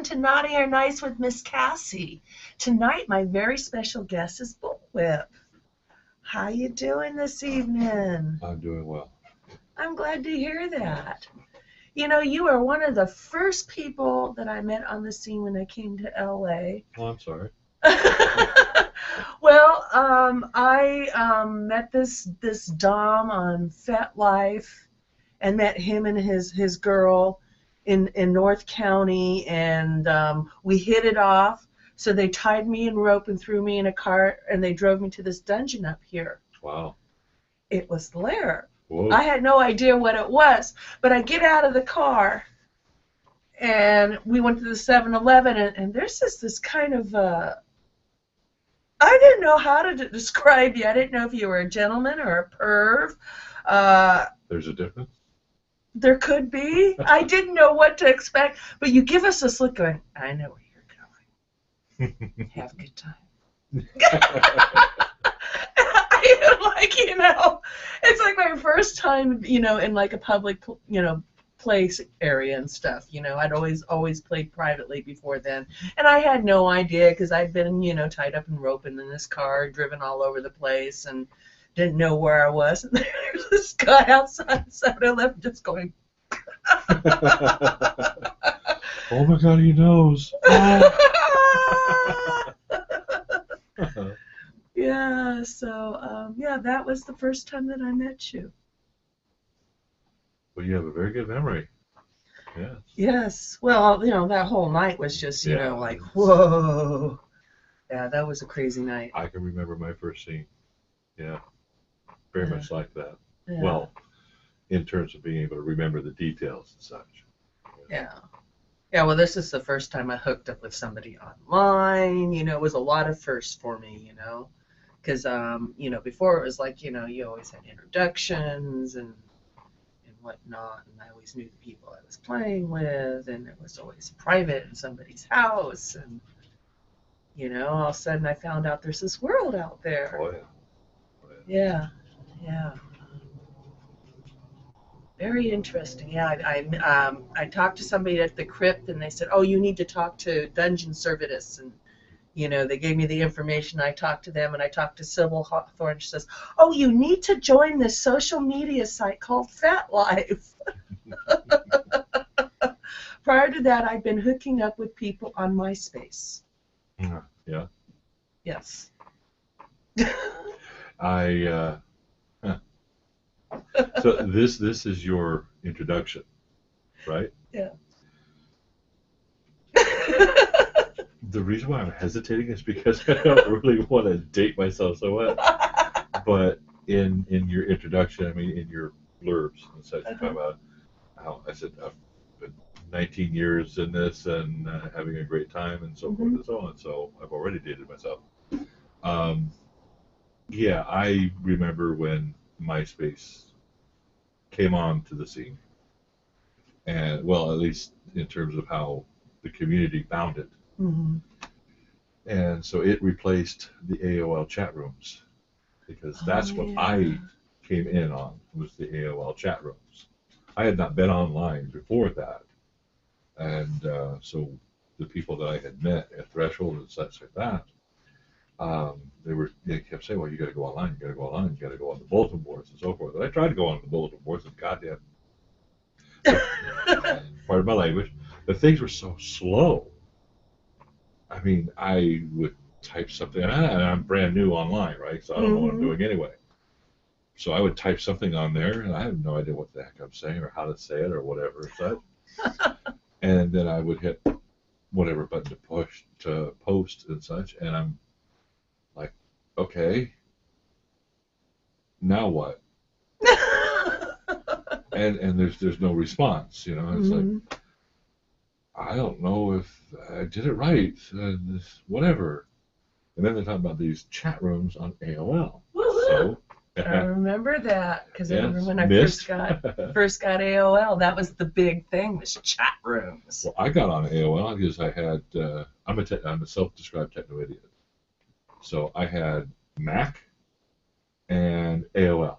to Naughty or Nice with Miss Cassie. Tonight, my very special guest is Bullwhip. How you doing this evening? I'm doing well. I'm glad to hear that. You know, you are one of the first people that I met on the scene when I came to LA. Oh, I'm sorry. Well, I met this Dom on Fat Life and met him and his girl in North County, and we hit it off. So they tied me in rope and threw me in a cart, and they drove me to this dungeon up here. Wow. It was the lair. Whoa. I had no idea what it was, but I get out of the car, and we went to the 7-Eleven, and there's this kind of, I didn't know how to describe you. I didn't know if you were a gentleman or a perv. There's a difference? There could be. I didn't know what to expect, but you give us this look going, I know where you're going. Have a good time. I am like, you know, it's like my first time, you know, in like a public, you know, place area and stuff. You know, I'd always played privately before then, and I had no idea because I'd been, you know, tied up in rope and in this car, driven all over the place, and didn't know where I was. And there's this guy outside 7-Eleven just going. Oh my God, he knows. Oh. Yeah, so, yeah, that was the first time that I met you. Well, you have a very good memory. Yes. Yes. Well, you know, that whole night was just, you know, like, whoa. Yeah, that was a crazy night. I can remember my first scene. Yeah. Very much like that. Yeah. Well, in terms of being able to remember the details and such. Yeah. Yeah, well, this is the first time I hooked up with somebody online. You know, it was a lot of firsts for me, you know. Because, you know, before it was like, you know, you always had introductions and whatnot, and I always knew the people I was playing with, and it was always private in somebody's house, and, you know, all of a sudden I found out there's this world out there. Oh, yeah. Oh, yeah. Yeah. Very interesting. Yeah, I talked to somebody at the crypt, and they said, oh, you need to talk to Dungeon Servitus, and you know, they gave me the information. I talked to them, and I talked to Sybil Hawthorne. She says, oh, you need to join this social media site called Fat Life. Prior to that, I'd been hooking up with people on MySpace. Yeah. Yes. So this is your introduction, right? Yeah. The reason why I'm hesitating is because I don't really want to date myself so much. But in your introduction, I mean, in your blurbs and such, you talk about how I said I've been 19 years in this and having a great time and so forth and so on. So I've already dated myself. Yeah, I remember when MySpace came on to the scene, and well, at least in terms of how the community found it. And so it replaced the AOL chat rooms, because that's what I came in on, was the AOL chat rooms. I had not been online before that, and so the people that I had met at Threshold and such like that, they kept saying, well, you got to go online, you got to go online, you got to go on the bulletin boards and so forth. And I tried to go on the bulletin boards, and goddamn, pardon my language, but things were so slow. I mean, I would type something, and I'm brand new online, right? So I don't know what I'm doing anyway. So I would type something on there, and I have no idea what the heck I'm saying or how to say it or whatever. And then I would hit whatever button to post and such, and I'm like, okay, now what? and there's no response, you know. It's like, I don't know if I did it right, whatever. And then they talk about these chat rooms on AOL. So I remember that, because I remember when I first got AOL, that was the big thing, was chat rooms. Well, I got on AOL because I had, I'm a self-described techno-idiot. So I had Mac and AOL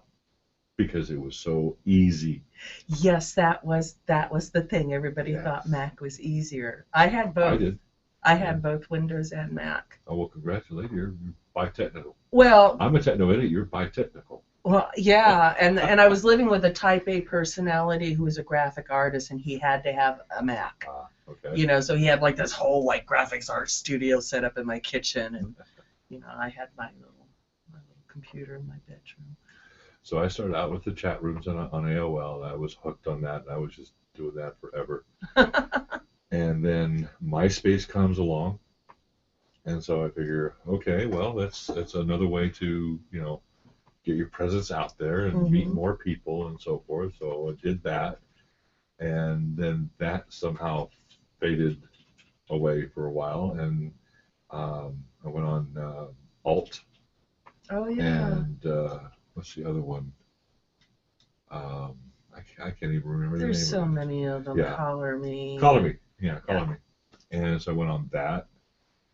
because it was so easy. Yes, that was the thing. Everybody Yes. thought Mac was easier. I had both. I did. I had both Windows and Mac. Oh, well, congratulations. You're bi-technical. Well, I'm a techno-idiot. You're bi-technical. well, yeah, and I was living with a Type A personality who was a graphic artist, and he had to have a Mac. Okay. You know, so he had like this whole like graphics art studio set up in my kitchen, and you know, I had my little computer in my bedroom. So I started out with the chat rooms on AOL. I was hooked on that, and I was just doing that forever. And then MySpace comes along, and so I figure, okay, well, that's another way to, you know, get your presence out there and meet more people and so forth. So I did that, and then that somehow faded away for a while, and I went on Alt. Oh yeah. And what's the other one? I can't even remember the name. There's so many of them. Yeah. Color Me. Yeah, Color Me. And so I went on that,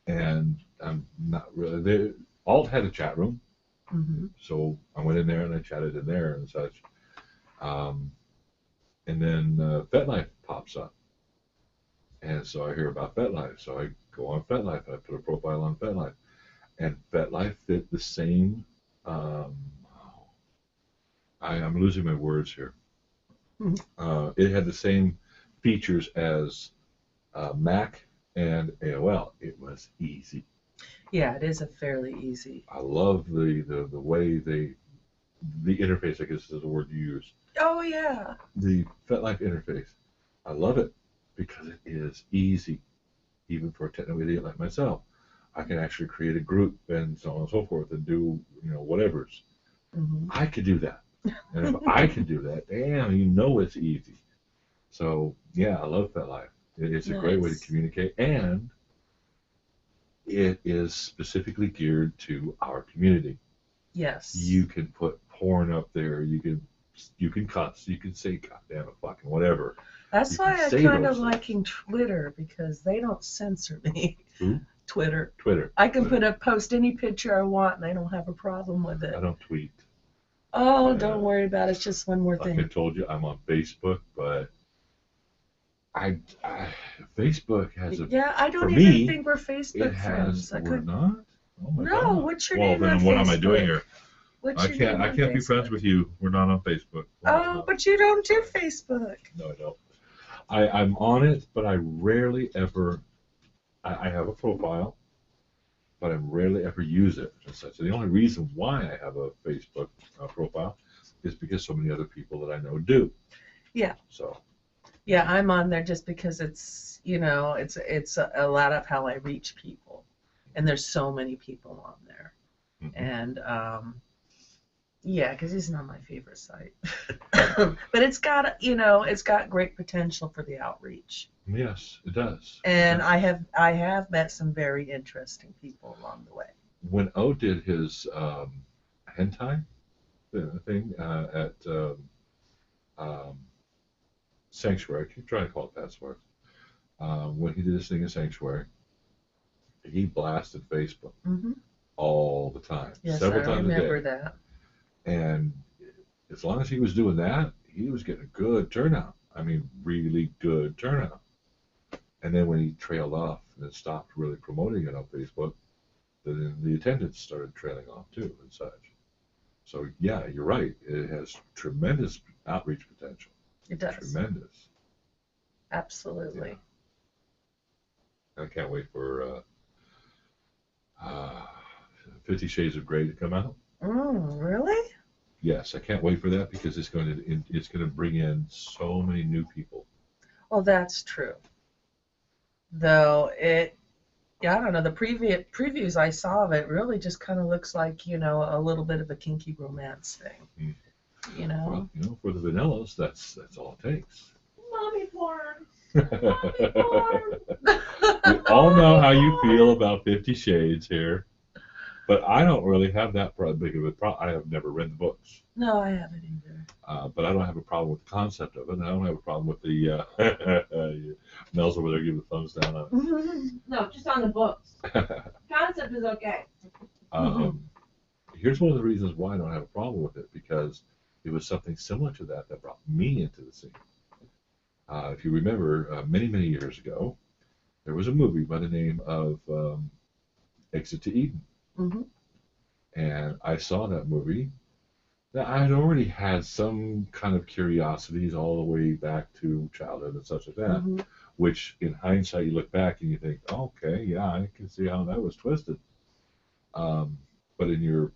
and I'm not really. Alt had a chat room, so I went in there and I chatted in there and such. And then FetLife pops up, and so I hear about FetLife, so I go on FetLife and I put a profile on FetLife, and FetLife fit the same. I'm losing my words here. It had the same features as Mac and AOL. It was easy. Yeah, it is a fairly easy. I love the way the interface, I guess is the word you use. Oh yeah. The FetLife interface. I love it because it is easy, even for a techno idiot like myself. I can actually create a group and so on and so forth and do, you know, whatever's. I could do that. And if I can do that, damn, you know it's easy. So, yeah, I love FetLife. It's a great way to communicate, and it is specifically geared to our community. Yes. You can put porn up there. You can cuss. You can say goddamn it, fucking whatever. That's why I kind of liking Twitter, because they don't censor me. Who? Twitter. I can post any picture I want, and I don't have a problem with it. I don't tweet. Oh, don't worry about it. It's just one more thing. Like I told you, I'm on Facebook, but Facebook has a. Yeah, I don't even think we're Facebook friends. We're not. Oh my God. What's your name? Well, then what am I doing here? I can't be friends with you. We're not on Facebook. But you don't do Facebook. No, I don't. I'm on it, but I rarely ever. I have a profile, but I rarely ever use it and such. And the only reason why I have a Facebook profile is because so many other people that I know do. Yeah. So. Yeah, I'm on there just because it's, you know, it's a lot of how I reach people, and there's so many people on there, and yeah, because it's not my favorite site, but it's got, you know, it's got great potential for the outreach. Yes, it does. And I have met some very interesting people along the way. When O did his hentai thing at Sanctuary, I keep trying to call it that smart. When he did this thing in Sanctuary, he blasted Facebook all the time, several times a day. I remember that. And as long as he was doing that, he was getting a good turnout. I mean, really good turnout. And then when he trailed off and stopped really promoting it on Facebook, then the attendance started trailing off too and such. So yeah, you're right. It has tremendous outreach potential. It does. Tremendous. Absolutely. Yeah. I can't wait for 50 Shades of Grey to come out. Really? Yes, I can't wait for that because it's going to bring in so many new people. Well, that's true. Though I don't know, the previews I saw of it really just kind of looks like, you know, a little bit of a kinky romance thing. You know? Well, you know, for the vanillas, that's all it takes. Mommy porn. Mommy porn. We all know how you feel about 50 Shades here, but I don't really have that big of a problem. I have never read the books. No, I haven't either. But I don't have a problem with the concept of it, and I don't have a problem with the Mel's over there giving the thumbs down on it. No, just on the books. Concept is okay. Here's one of the reasons why I don't have a problem with it, because it was something similar to that that brought me into the scene. If you remember, many, many years ago, there was a movie by the name of Exit to Eden. Mm-hmm. And I saw that movie. Now, I had already had some kind of curiosities all the way back to childhood and such like that, Mm-hmm. which in hindsight you look back and you think, oh, okay, yeah, I can see how that was twisted. But in your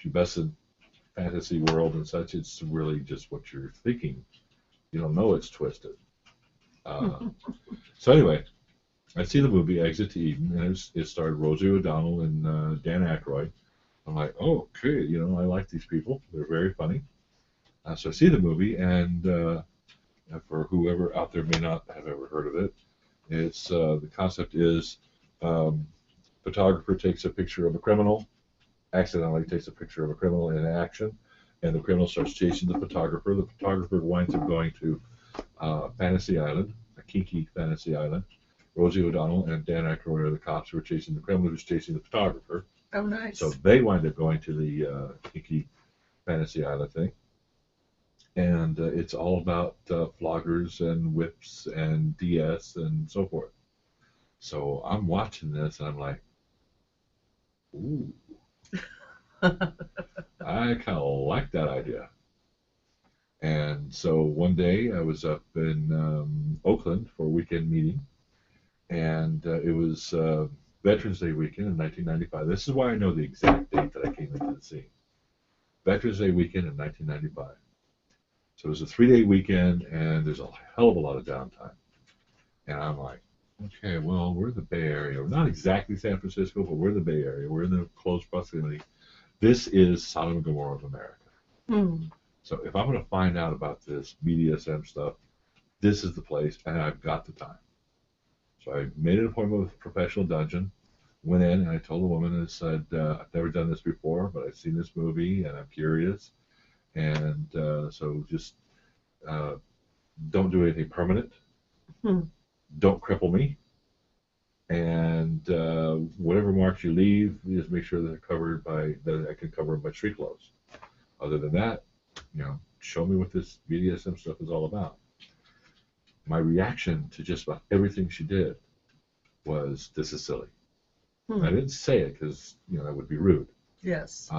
pubescent fantasy world and such, it's really just what you're thinking. You don't know it's twisted. So anyway, I see the movie Exit to Eden, and it starred Rosie O'Donnell and Dan Aykroyd. I'm like, oh, okay, I like these people. They're very funny. So I see the movie, and for whoever out there may not have ever heard of it, it's the concept is photographer takes a picture of a criminal, accidentally takes a picture of a criminal in action, and the criminal starts chasing the photographer. The photographer winds up going to Fantasy Island, a kinky fantasy island. Rosie O'Donnell and Dan Aykroyd are the cops who are chasing the criminal who's chasing the photographer. Oh, nice. So they wind up going to the kinky fantasy island thing. And it's all about floggers and whips and DS and so forth. So I'm watching this and I'm like, ooh, I kind of like that idea. And so one day I was up in Oakland for a weekend meeting, and it was Veterans Day weekend in 1995. This is why I know the exact date that I came into the scene. Veterans Day weekend in 1995. So it was a 3-day weekend, and there's a hell of a lot of downtime. And I'm like, okay, well, we're in the Bay Area. We're not exactly San Francisco, but we're in the Bay Area. We're in the close proximity. This is Sodom and Gomorrah of America. Mm. So if I'm going to find out about this BDSM stuff, this is the place, and I've got the time. So I made an appointment with a professional dungeon, went in, and I told the woman and said, I've never done this before, but I've seen this movie, and I'm curious. And so just don't do anything permanent. Don't cripple me. And whatever marks you leave, just make sure that they're covered that I can cover by street clothes. Other than that, show me what this BDSM stuff is all about. My reaction to just about everything she did was, this is silly. I didn't say it because, that would be rude. Yes.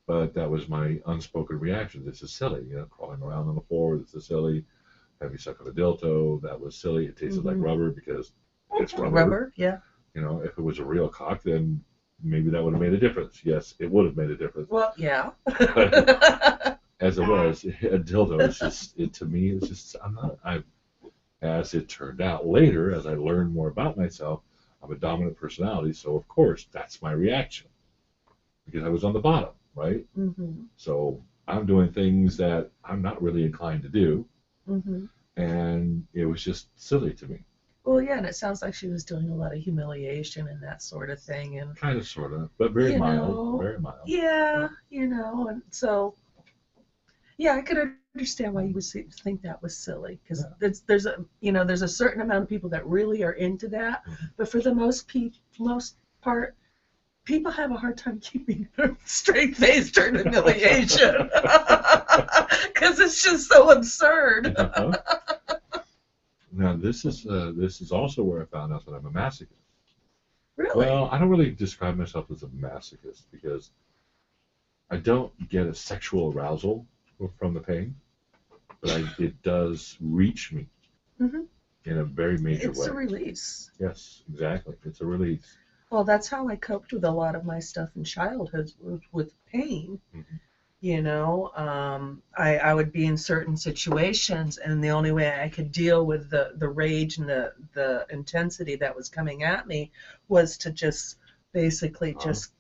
But that was my unspoken reaction. This is silly. Crawling around on the floor, this is silly. Have you sucked on a dildo? That was silly. It tasted like rubber because it's rubber. Rubber, yeah. If it was a real cock, then maybe that would have made a difference. Yes, it would have made a difference. Well, yeah. As it was, a dildo is just, to me, it's just, as it turned out later, as I learned more about myself, I'm a dominant personality, so of course, that's my reaction. Because I was on the bottom, right? Mm-hmm. So I'm doing things that I'm not really inclined to do, and it was just silly to me. Well, yeah, and it sounds like she was doing a lot of humiliation and that sort of thing, and kind of, sort of, but very mild, very mild. Yeah, and so, yeah, I could understand why you would think that was silly, because there's a certain amount of people that really are into that, but for the most part, people have a hard time keeping their straight face during humiliation, because it's just so absurd. Now, this is also where I found out that I'm a masochist. Really? Well, I don't really describe myself as a masochist because I don't get a sexual arousal from the pain, but it does reach me in a very major way. It's a release. Yes, exactly. It's a release. Well, that's how I coped with a lot of my stuff in childhood, with pain. I would be in certain situations, and the only way I could deal with the rage and the intensity that was coming at me was to just basically just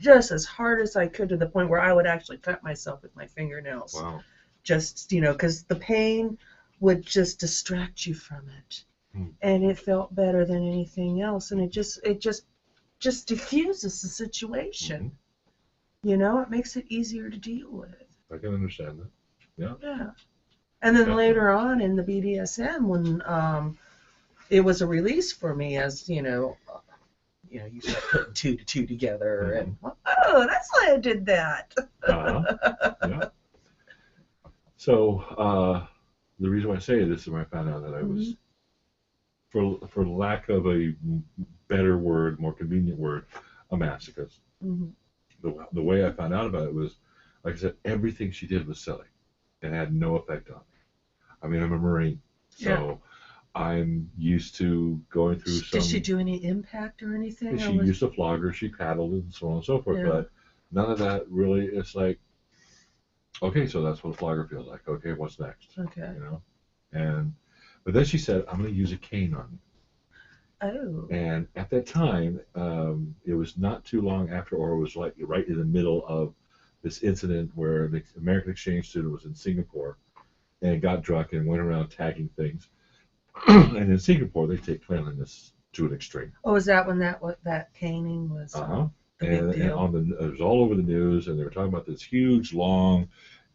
as hard as I could, to the point where I would actually cut myself with my fingernails. Wow. Just, because the pain would just distract you from it. And it felt better than anything else, and it just diffuses the situation. It makes it easier to deal with. I can understand that. Yeah. Yeah. And then later on in the BDSM, when it was a release for me, as you start putting two to two together, and oh, that's why I did that. Yeah. So the reason why I say this is when I found out that I was, for lack of a better word, more convenient word, a masochist. The way I found out about it was, like I said, everything she did was silly and had no effect on me. I mean, I'm a Marine, so I'm used to going through some. Did she do any impact or anything? She used a flogger, she paddled and so on and so forth, but none of that really. It's like, okay, so that's what a flogger feels like. Okay, what's next? Okay. You know, but then she said, I'm going to use a cane on you. Oh. And at that time, it was not too long after, or it was like right in the middle of this incident where the American exchange student was in Singapore and got drunk and went around tagging things. And in Singapore, they take cleanliness to an extreme. Oh, is that when that caning was? And it was all over the news, and they were talking about this huge long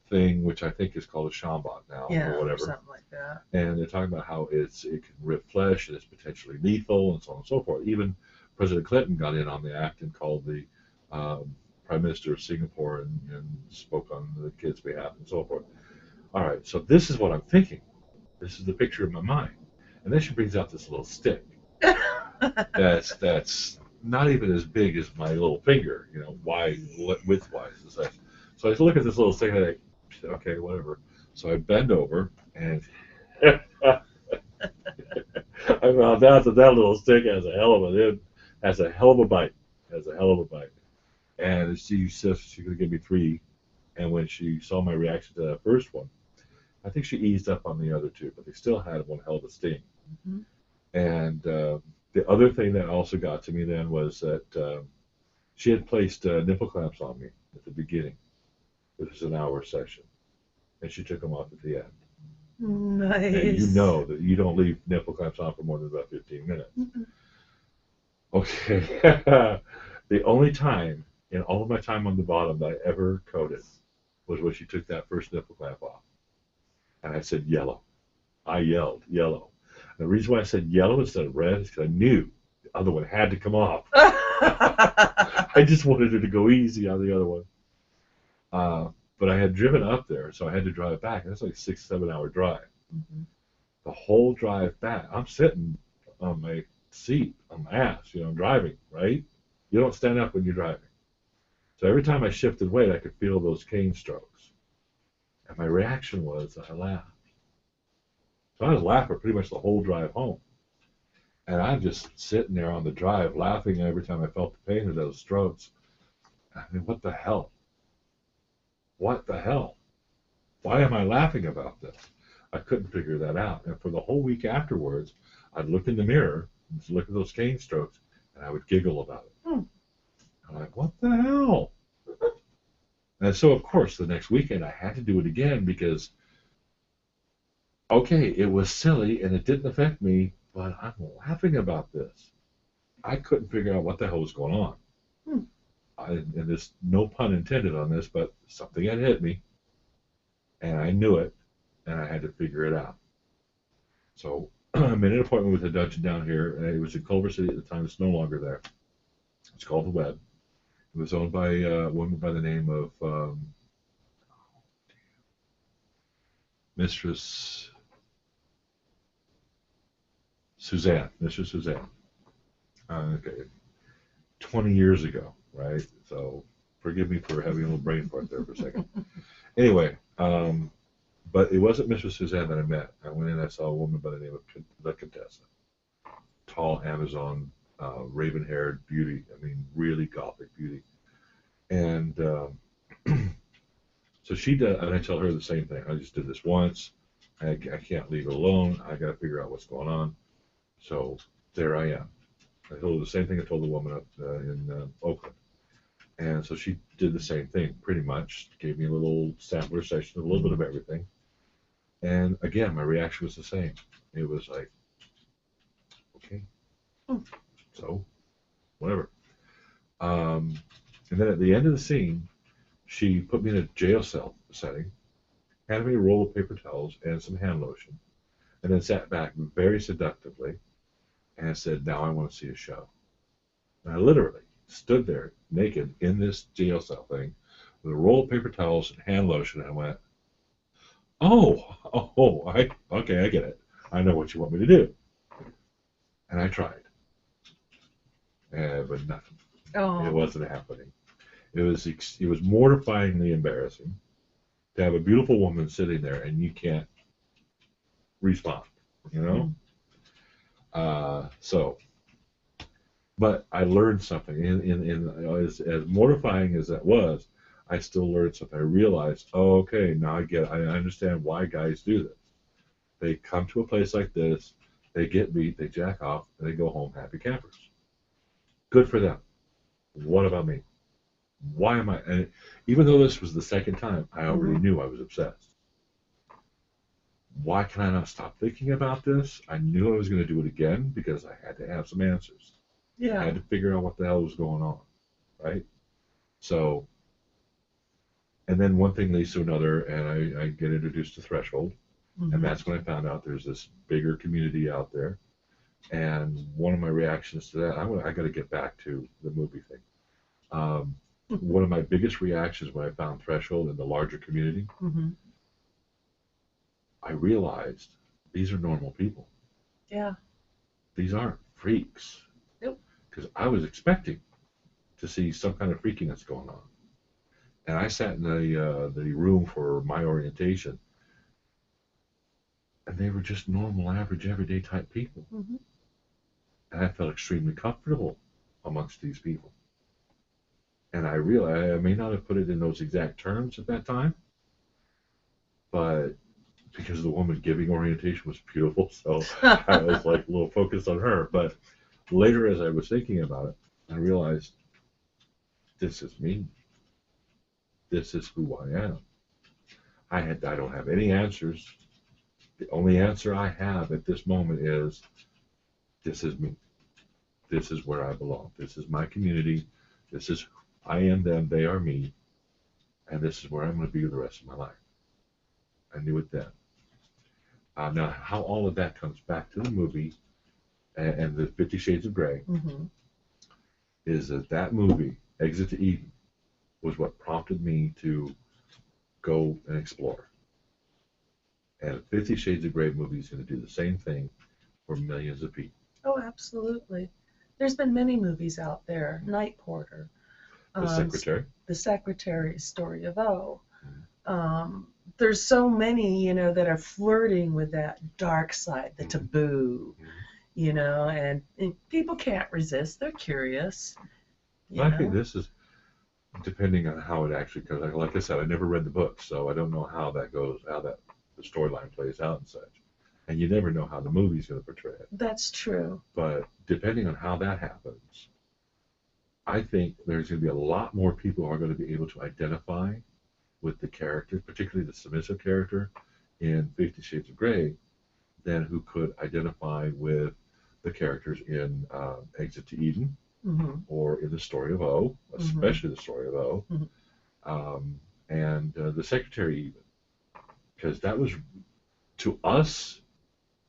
thing, which I think is called a shambot now, or whatever, something like that. And they're talking about how it can rip flesh and it's potentially lethal and so on and so forth. Even President Clinton got in on the act and called the Prime Minister of Singapore and spoke on the kids' behalf and so forth. All right, so this is what I'm thinking. This is the picture in my mind. And then she brings out this little stick that's not even as big as my little finger, you know, width-wise and such. So I look at this little stick and I think, okay, whatever. So I bend over and I found out that little stick has a hell of a bite. And she says she's going to give me 3. And when she saw my reaction to that first one, I think she eased up on the other 2, but they still had one hell of a sting. And the other thing that also got to me then was that she had placed nipple clamps on me at the beginning. It was an hour session, and she took them off at the end. Nice. And you know that you don't leave nipple clamps on for more than about 15 minutes. Okay. The only time in all of my time on the bottom that I ever coded was when she took that first nipple clamp off. And I said yellow. I yelled yellow. And the reason why I said yellow instead of red is because I knew the other one had to come off. I just wanted her to go easy on the other one. But I had driven up there, so I had to drive back. And it's like a 6-7 hour drive. The whole drive back, I'm sitting on my seat, on my ass, you know, driving, right? You don't stand up when you're driving. So every time I shifted weight, I could feel those cane strokes. And my reaction was I laughed. So I was laughing pretty much the whole drive home. And I'm just sitting there on the drive laughing every time I felt the pain of those strokes. I mean, what the hell? What the hell? Why am I laughing about this? I couldn't figure that out. And for the whole week afterwards, I'd look in the mirror, and look at those cane strokes, and I would giggle about it. I'm like, what the hell? And so, of course, the next weekend I had to do it again because, okay, it was silly and it didn't affect me, but I'm laughing about this. I couldn't figure out what the hell was going on. And there's no pun intended on this, but something had hit me, and I knew it, and I had to figure it out. So I made an appointment with a dungeon down here, and it was in Culver City at the time. It's no longer there. It's called the Web. It was owned by a woman by the name of Mistress Suzanne. Okay, 20 years ago, right? So forgive me for having a little brain fart there for a second. Anyway, but it wasn't Mistress Suzanne that I met. I went in, I saw a woman by the name of the Contessa. Tall Amazon, raven-haired beauty. I mean, really gothic beauty. And so she did, and I tell her the same thing. I just did this once. I can't leave it alone. I got to figure out what's going on. So there I am. I told her the same thing I told the woman up in Oakland. And so she did the same thing, pretty much. Gave me a little sampler session, a little bit of everything. And again, my reaction was the same. It was like, okay, so whatever. And then at the end of the scene, she put me in a jail cell setting, handed me a roll of paper towels and some hand lotion, and then sat back very seductively and said, now I want to see a show. And I literally stood there naked in this jail cell thing with a roll of paper towels and hand lotion, and I went, Okay, I get it. I know what you want me to do. And I tried, but nothing. Oh. It wasn't happening. It was mortifyingly embarrassing to have a beautiful woman sitting there and you can't respond, you know? So, but I learned something. As mortifying as that was, I still learned something. I realized, oh, okay, now I get it. I understand why guys do this. They come to a place like this, they get beat, they jack off, and they go home happy campers. Good for them. What about me? Why am I? And even though this was the second time, I already knew I was obsessed. Why can I not stop thinking about this? I knew I was going to do it again because I had to have some answers. Yeah. I had to figure out what the hell was going on, right? So, and then one thing leads to another, and I get introduced to Threshold, and that's when I found out there's this bigger community out there. And one of my reactions to that, I got to get back to the movie thing. One of my biggest reactions when I found Threshold in the larger community, I realized these are normal people. Yeah. These aren't freaks. Nope. Because I was expecting to see some kind of freakiness going on. And I sat in the room for my orientation, and they were just normal, average, everyday type people. And I felt extremely comfortable amongst these people. And I realized I may not have put it in those exact terms at that time, but because the woman giving orientation was beautiful, so I was like a little focused on her. But later, as I was thinking about it, I realized this is me. This is who I am. I don't have any answers. The only answer I have at this moment is this is me. This is where I belong. This is my community. This is I am them, they are me, and this is where I'm going to be the rest of my life. I knew it then. Now, how all of that comes back to the movie and the 50 Shades of Grey is that movie, Exit to Eden, was what prompted me to go and explore. And 50 Shades of Grey movie is going to do the same thing for millions of people. Oh, absolutely. There's been many movies out there. Night Porter. The Secretary. The Secretary, Story of O. There's so many, that are flirting with that dark side, the taboo, and people can't resist. They're curious. I think this is depending on how it actually goes. Like I said, I never read the book, so I don't know how that goes, how the storyline plays out and such. And you never know how the movie's going to portray it. That's true. But depending on how that happens, I think there's going to be a lot more people who are going to be able to identify with the character, particularly the submissive character in 50 Shades of Grey, than who could identify with the characters in Exit to Eden or in the Story of O, especially the Story of O, and the Secretary even. Because that was, to us,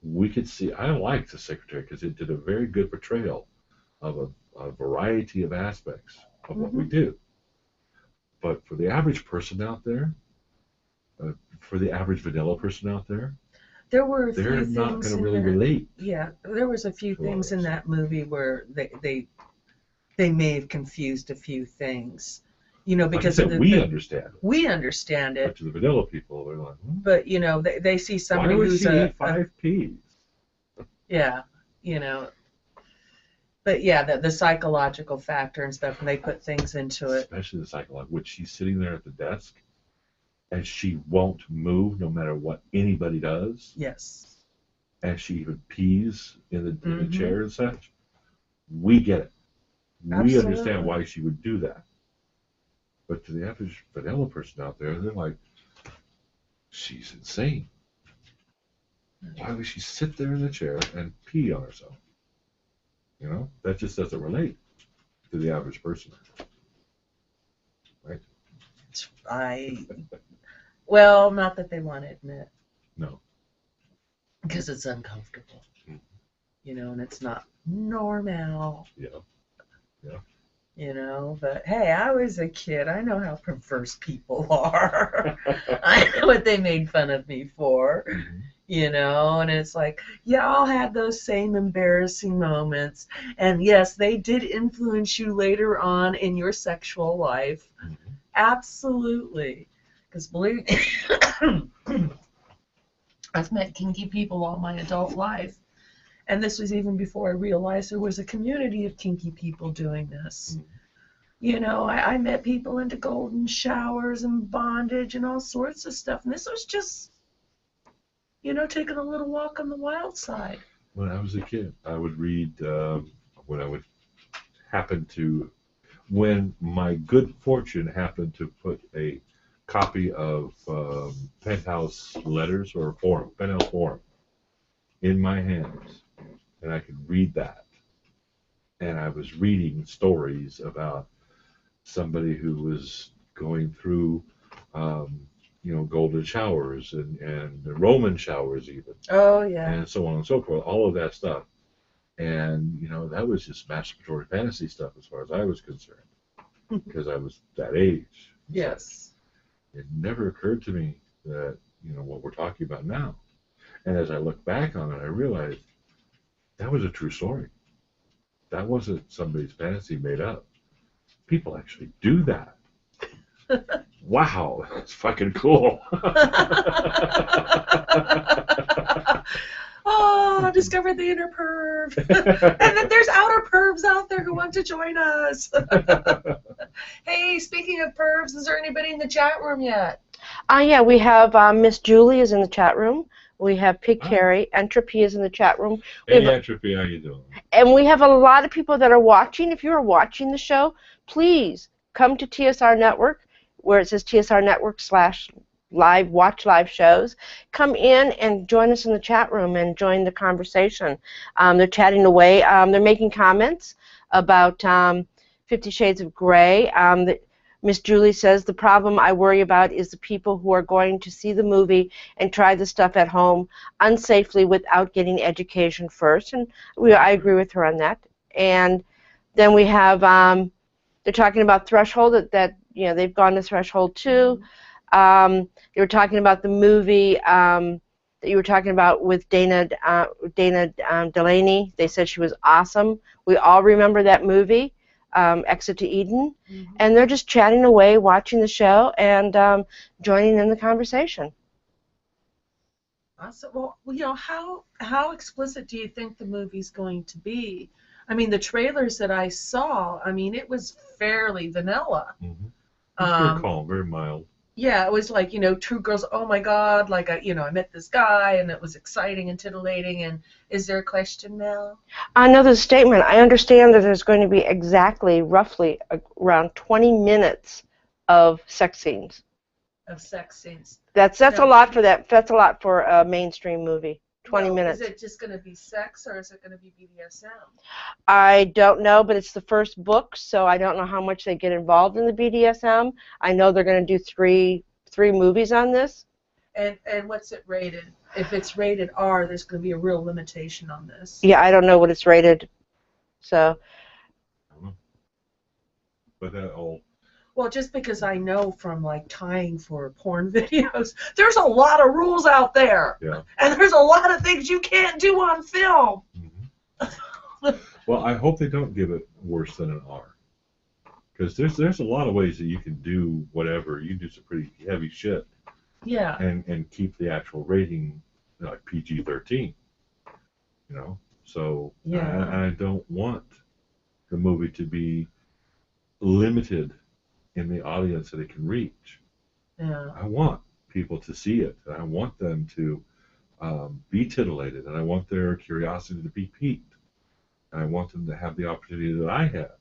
we could see, I liked the Secretary because it did a very good portrayal of a variety of aspects of what we do. But for the average person out there, for the average vanilla person out there, there were they're not going to really relate. Yeah, there was a few things in that movie where they may have confused a few things, because like I said, we understand it. We understand it. But to the vanilla people, they're like, but they see somebody who's eat 5 peas. Yeah, But yeah, the psychological factor and stuff, and they put things into it. Especially the psychological, when she's sitting there at the desk, and she won't move no matter what anybody does. Yes. And she even pees in the chair and such. We get it. Absolutely. We understand why she would do that. But to the average vanilla person out there, they're like, she's insane. Why would she sit there in the chair and pee on herself? That just doesn't relate to the average person. Right? Well, not that they want to admit. No. Because it's uncomfortable. And it's not normal. Yeah. you know. But hey, I was a kid. I know how perverse people are. I know what they made fun of me for, you know. And it's like, y'all had those same embarrassing moments. And yes, they did influence you later on in your sexual life. Absolutely. Because believe me, I've met kinky people all my adult life. And this was even before I realized there was a community of kinky people doing this. You know, I met people into golden showers and bondage and all sorts of stuff. And this was just, you know, taking a little walk on the wild side. When I was a kid, I would read when I would happen to, when my good fortune happened to put a copy of Penthouse Letters or Forum, Penthouse Forum, in my hands, and I could read that. And I was reading stories about somebody who was going through, you know, golden showers and Roman showers even. Oh, yeah. And so on and so forth, all of that stuff. And, you know, that was just masturbatory fantasy stuff as far as I was concerned, because I was that age. Yes. So it never occurred to me that, you know, what we're talking about now. And as I look back on it, I realized that was a true story. That wasn't somebody's fantasy made up. People actually do that. Wow, that's fucking cool. Oh, discovered the inner perv. And then there's outer pervs out there who want to join us. Hey, speaking of pervs, is there anybody in the chat room yet? Yeah, we have Miss Julie is in the chat room. We have Pig Carrie. Entropy is in the chat room. Hey, Entropy, how you doing? And we have a lot of people that are watching. If you are watching the show, please come to TSR Network, where it says TSR Network /live, watch live shows. Come in and join us in the chat room and join the conversation. They're chatting away. They're making comments about 50 Shades of Grey. Miss Julie says, the problem I worry about is the people who are going to see the movie and try the stuff at home unsafely without getting education first. And I agree with her on that. And then we have, they're talking about Threshold, that you know, they've gone to Threshold too. They were talking about the movie that you were talking about with Dana Delaney. They said she was awesome. We all remember that movie. Exit to Eden, and they're just chatting away, watching the show, and joining in the conversation. Awesome. Well, you know, how explicit do you think the movie's going to be? I mean, the trailers that I saw, I mean, it was fairly vanilla. It's very calm, very mild. Yeah, it was like, you know, two girls, oh my God, like, I met this guy, and it was exciting and titillating, and is there a question now? I know there's a statement. I understand that there's going to be roughly around 20 minutes of sex scenes. Of sex scenes. That's a lot for that. That's a lot for a mainstream movie. 20 minutes. Is it just going to be sex, or is it going to be BDSM? I don't know, but it's the first book, so I don't know how much they get involved in the BDSM. I know they're going to do three movies on this. And what's it rated? If it's rated R, there's going to be a real limitation on this. Yeah, I don't know what it's rated. So. I don't know. But that all. Well, just because I know from, like, tying for porn videos, there's a lot of rules out there. Yeah. And there's a lot of things you can't do on film. Well, I hope they don't give it worse than an R. Because there's a lot of ways that you can do whatever. You can do some pretty heavy shit. Yeah. And keep the actual rating like PG-13. You know? So yeah. I don't want the movie to be limited in the audience that it can reach. Yeah. I want people to see it, and I want them to be titillated, and I want their curiosity to be piqued, and I want them to have the opportunity that I had,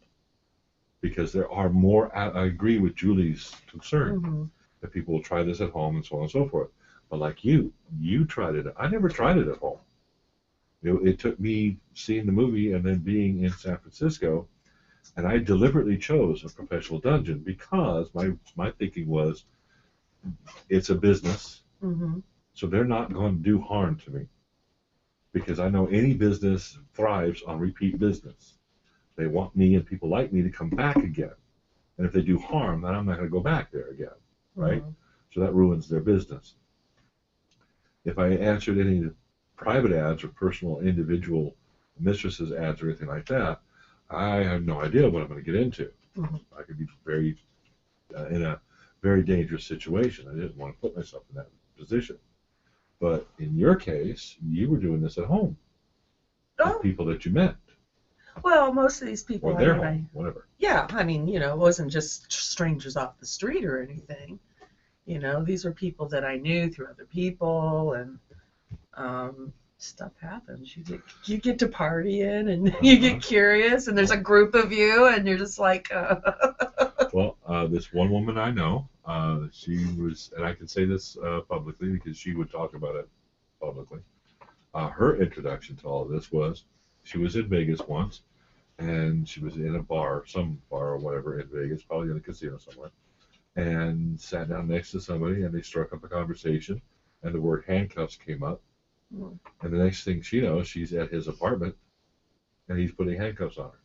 because there are more. I agree with Julie's concern that people will try this at home and so on and so forth. But like you tried it. I never tried it at home. It took me seeing the movie and then being in San Francisco. And I deliberately chose a professional dungeon because my thinking was, it's a business, so they're not going to do harm to me. Because I know any business thrives on repeat business. They want me and people like me to come back again. And if they do harm, then I'm not going to go back there again, right? Mhm. So that ruins their business. If I answered any private ads or personal individual mistresses ads or anything like that, I have no idea what I'm going to get into. Mhm. I could be very in a very dangerous situation. I didn't want to put myself in that position. But in your case, you were doing this at home with Oh, people that you met, well, most of these people, or their I mean, home, whatever. yeah, I mean, you know, it wasn't just strangers off the street or anything. You know, these were people that I knew through other people, and stuff happens. You get to partying, and you get curious, and there's a group of you, and you're just like, Well, this one woman I know, she was, and I can say this publicly because she would talk about it publicly. Her introduction to all of this was she was in Vegas once, and she was in a bar, some bar or whatever in Vegas, probably in a casino somewhere, and sat down next to somebody, and they struck up a conversation, and the word handcuffs came up, Mm. and the next thing she knows, she's at his apartment, and he's putting handcuffs on her.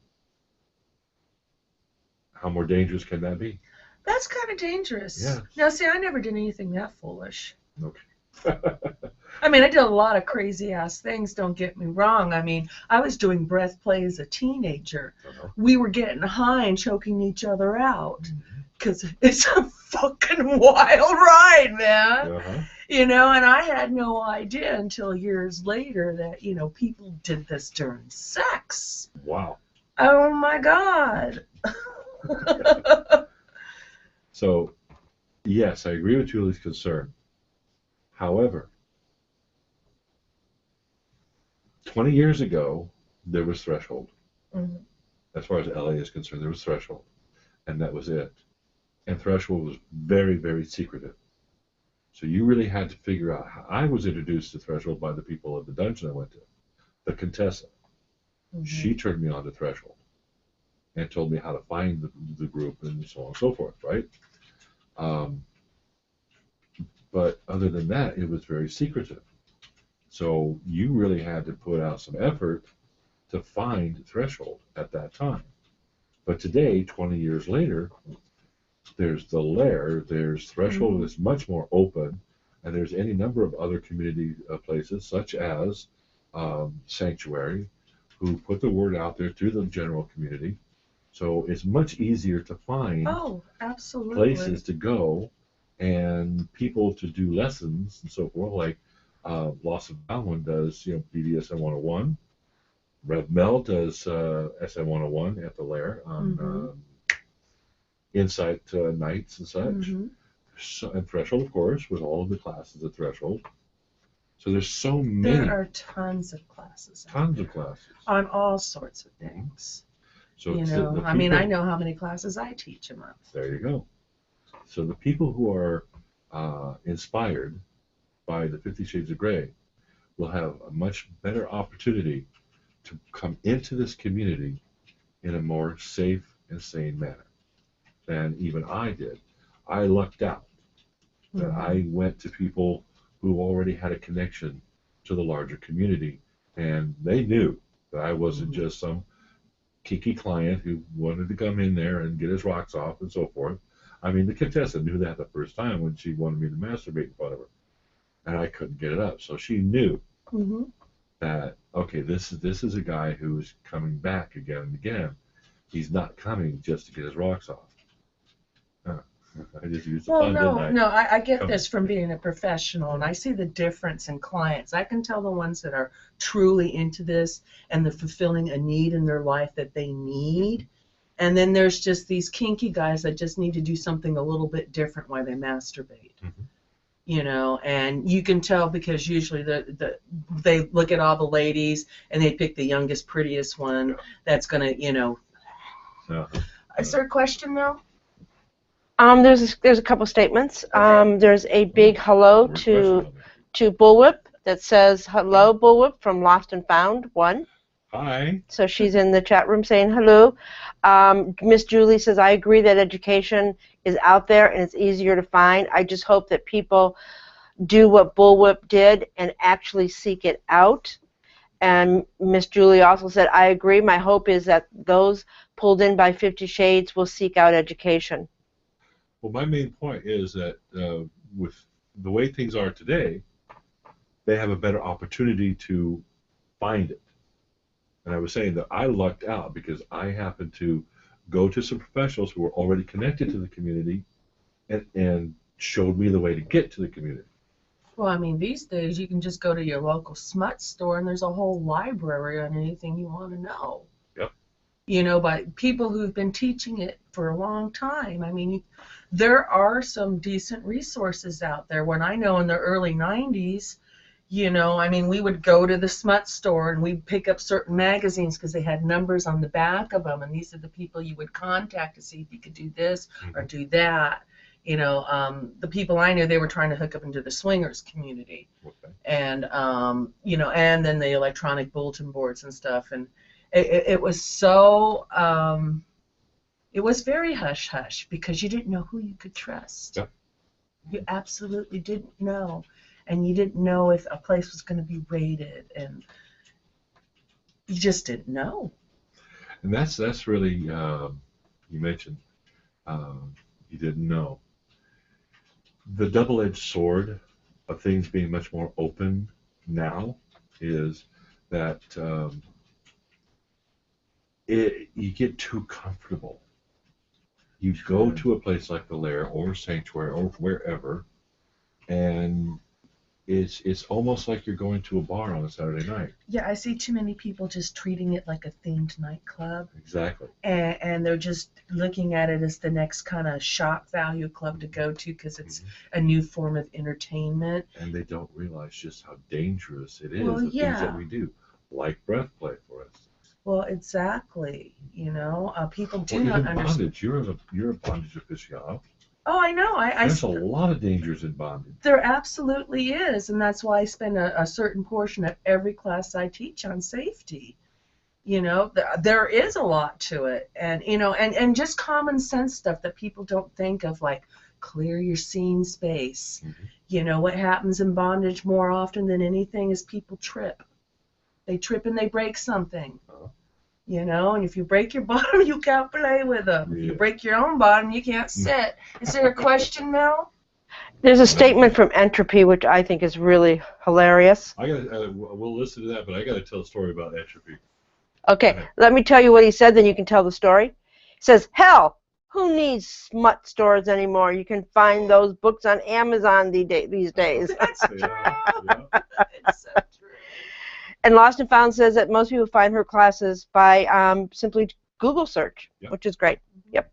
How more dangerous can that be? that's kind of dangerous. Yeah. Now, see, I never did anything that foolish. Okay. I mean, I did a lot of crazy ass things, don't get me wrong. I mean, I was doing breath play as a teenager. Uh-huh. We were getting high and choking each other out because it's a fucking wild ride, man. Uh-huh. You know, and I had no idea until years later that, you know, people did this during sex. Wow. Oh my God. So, yes, I agree with Julie's concern. However, 20 years ago, there was threshold. Mhm. As far as LA is concerned, there was threshold, and that was it. And threshold was very, very secretive. So you really had to figure out how. I was introduced to threshold by the people of the dungeon I went to. The Contessa, Mhm. she turned me on to threshold and told me how to find the group and so on and so forth, right? But other than that, it was very secretive. So you really had to put out some effort to find threshold at that time. But today, 20 years later, there's the lair, there's threshold that's much more open, and there's any number of other community places, such as Sanctuary, who put the word out there through the general community. So it's much easier to find Oh, absolutely. places to go and people to do lessons and so forth. Like Lost and Found one does, you know, BDSM 101. Rev Mel does SM 101 at the lair on Insight nights and such. Mhm. So, and Threshold, of course, with all of the classes at Threshold. So there's so many, There are tons of classes. out tons there of classes. on all sorts of things. So You it's know, the I mean, I people- know how many classes I teach a month. There you go. So the people who are inspired by the 50 Shades of Grey will have a much better opportunity to come into this community in a more safe and sane manner than even I did. I lucked out that I went to people who already had a connection to the larger community, and they knew that I wasn't just some kiki client who wanted to come in there and get his rocks off and so forth. I mean, the Contessa knew that the first time when she wanted me to masturbate in front of her, and I couldn't get it up. So she knew that, okay, this is a guy who's coming back again and again. He's not coming just to get his rocks off. I just used the Well, pun, didn't I? no, I get Come- this from being a professional, and I see the difference in clients. I can tell the ones that are truly into this and they're fulfilling a need in their life that they need. And then there's just these kinky guys that just need to do something a little bit different while they masturbate. You know, and you can tell because usually they look at all the ladies and they pick the youngest, prettiest one that's going to, you know. Is there a question, though? There's a couple statements. There's a big hello to Bullwhip that says, hello, Bullwhip, from Lost and Found, 1. Hi. So she's in the chat room saying hello. Miss Julie says, I agree that education is out there and it's easier to find. I just hope that people do what Bullwhip did and actually seek it out. And Miss Julie also said, I agree. My hope is that those pulled in by 50 Shades will seek out education. Well, my main point is that with the way things are today, they have a better opportunity to find it. And I was saying that I lucked out because I happened to go to some professionals who were already connected to the community and showed me the way to get to the community. Well, I mean, these days you can just go to your local smut store and there's a whole library on anything you want to know. Yep. You know, by people who've been teaching it for a long time. I mean, there are some decent resources out there. When I know in the early 90s, you know, I mean, we would go to the smut store and we'd pick up certain magazines because they had numbers on the back of them, and these are the people you would contact to see if you could do this or do that. You know, the people I knew, they were trying to hook up into the swingers community. Okay. And, you know, and then the electronic bulletin boards and stuff. And it was so, it was very hush-hush because you didn't know who you could trust. Yep. You absolutely didn't know. And you didn't know if a place was going to be raided. And you just didn't know. And that's really, you mentioned you didn't know. The double-edged sword of things being much more open now is that you get too comfortable. You go to a place like the Lair or Sanctuary or wherever, and it's almost like you're going to a bar on a Saturday night. Yeah, I see too many people just treating it like a themed nightclub. Exactly. And they're just looking at it as the next kind of shock value club to go to because it's a new form of entertainment. And they don't realize just how dangerous it is, Well, the things yeah. that we do, like breath play, for instance. Well, exactly. You know, people do Or not even understand. bondage. You're a bondage aficionado. Oh, I know. There's a lot of dangers in bondage. There absolutely is, and that's why I spend a certain portion of every class I teach on safety. You know, there is a lot to it, and you know, and just common sense stuff that people don't think of, like clear your scene space. Mm-hmm. You know, what happens in bondage more often than anything is people trip. They trip and they break something. You know, and if you break your bottom, you can't play with them. If you break your own bottom, you can't sit. Is there a question, Mel? There's a statement from Entropy, which I think is really hilarious. We'll listen to that, but I got to tell a story about Entropy. Okay, let me tell you what he said, then you can tell the story. He says, hell, who needs smut stores anymore? You can find those books on Amazon these days. That's true. Yeah. It's so true. And Lost and Found says that most people find her classes by simply Google search, Yep. which is great. Yep.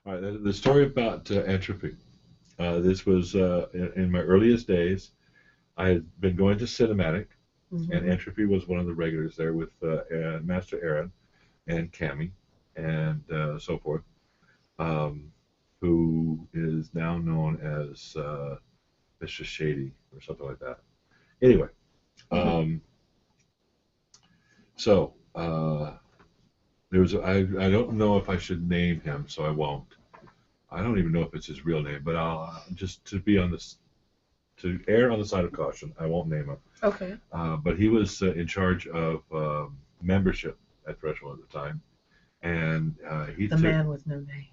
All right, the story about Entropy. This was in my earliest days. I had been going to Cinematic, and Entropy was one of the regulars there with Master Aaron and Cammie and so forth, who is now known as Mr. Shady or something like that. Anyway. So there was I don't know if I should name him, so I won't. I don't even know if it's his real name, but I'll just to err on the side of caution, I won't name him. Okay. But he was in charge of membership at Threshold at the time, and he The took man with no name.